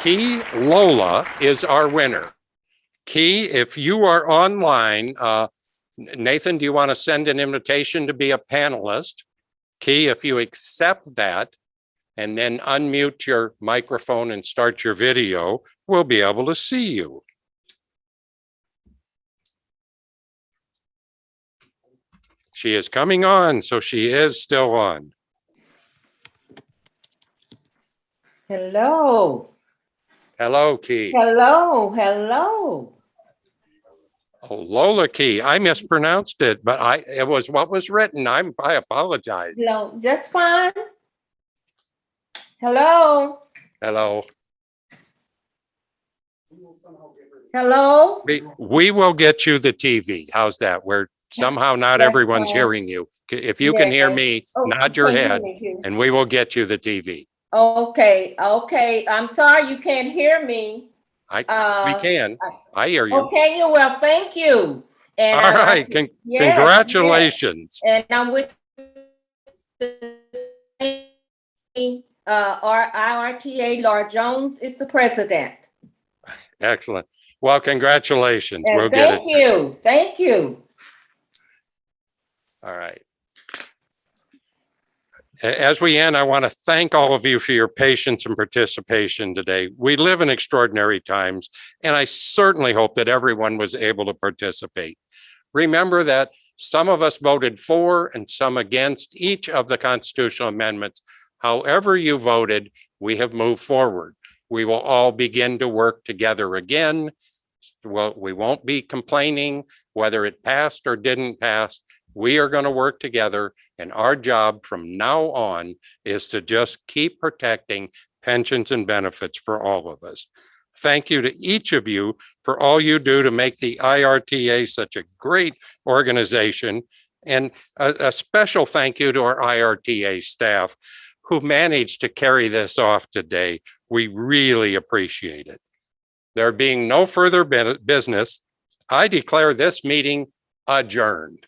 Key Lola is our winner. Key, if you are online, Nathan, do you want to send an invitation to be a panelist? Key, if you accept that and then unmute your microphone and start your video, we'll be able to see you. She is coming on, so she is still on. Hello. Hello, Key. Hello. Hello. Oh, Lola Key. I mispronounced it, but it was what was written. I apologize. Hello. That's fine. Hello. Hello. Hello. We will get you the TV. How's that? Where somehow not everyone's hearing you. If you can hear me, nod your head and we will get you the TV. Okay. Okay. I'm sorry you can't hear me. We can. I hear you. Okay. Well, thank you. And all right. Congratulations. Yes. And I'm with our IRTA. Laura Jones is the president. Excellent. Well, congratulations. And we'll get it. Thank you. Thank you. All right. As we end, I want to thank all of you for your patience and participation today. We live in extraordinary times, and I certainly hope that everyone was able to participate. Remember that some of us voted for and some against each of the constitutional amendments. However you voted, we have moved forward. We will all begin to work together again. Well, we won't be complaining whether it passed or didn't pass. We are going to work together, and our job from now on is to just keep protecting pensions and benefits for all of us. Thank you to each of you for all you do to make the IRTA such a great organization, and a special thank you to our IRTA staff who managed to carry this off today. We really appreciate it. There being no further business, I declare this meeting adjourned.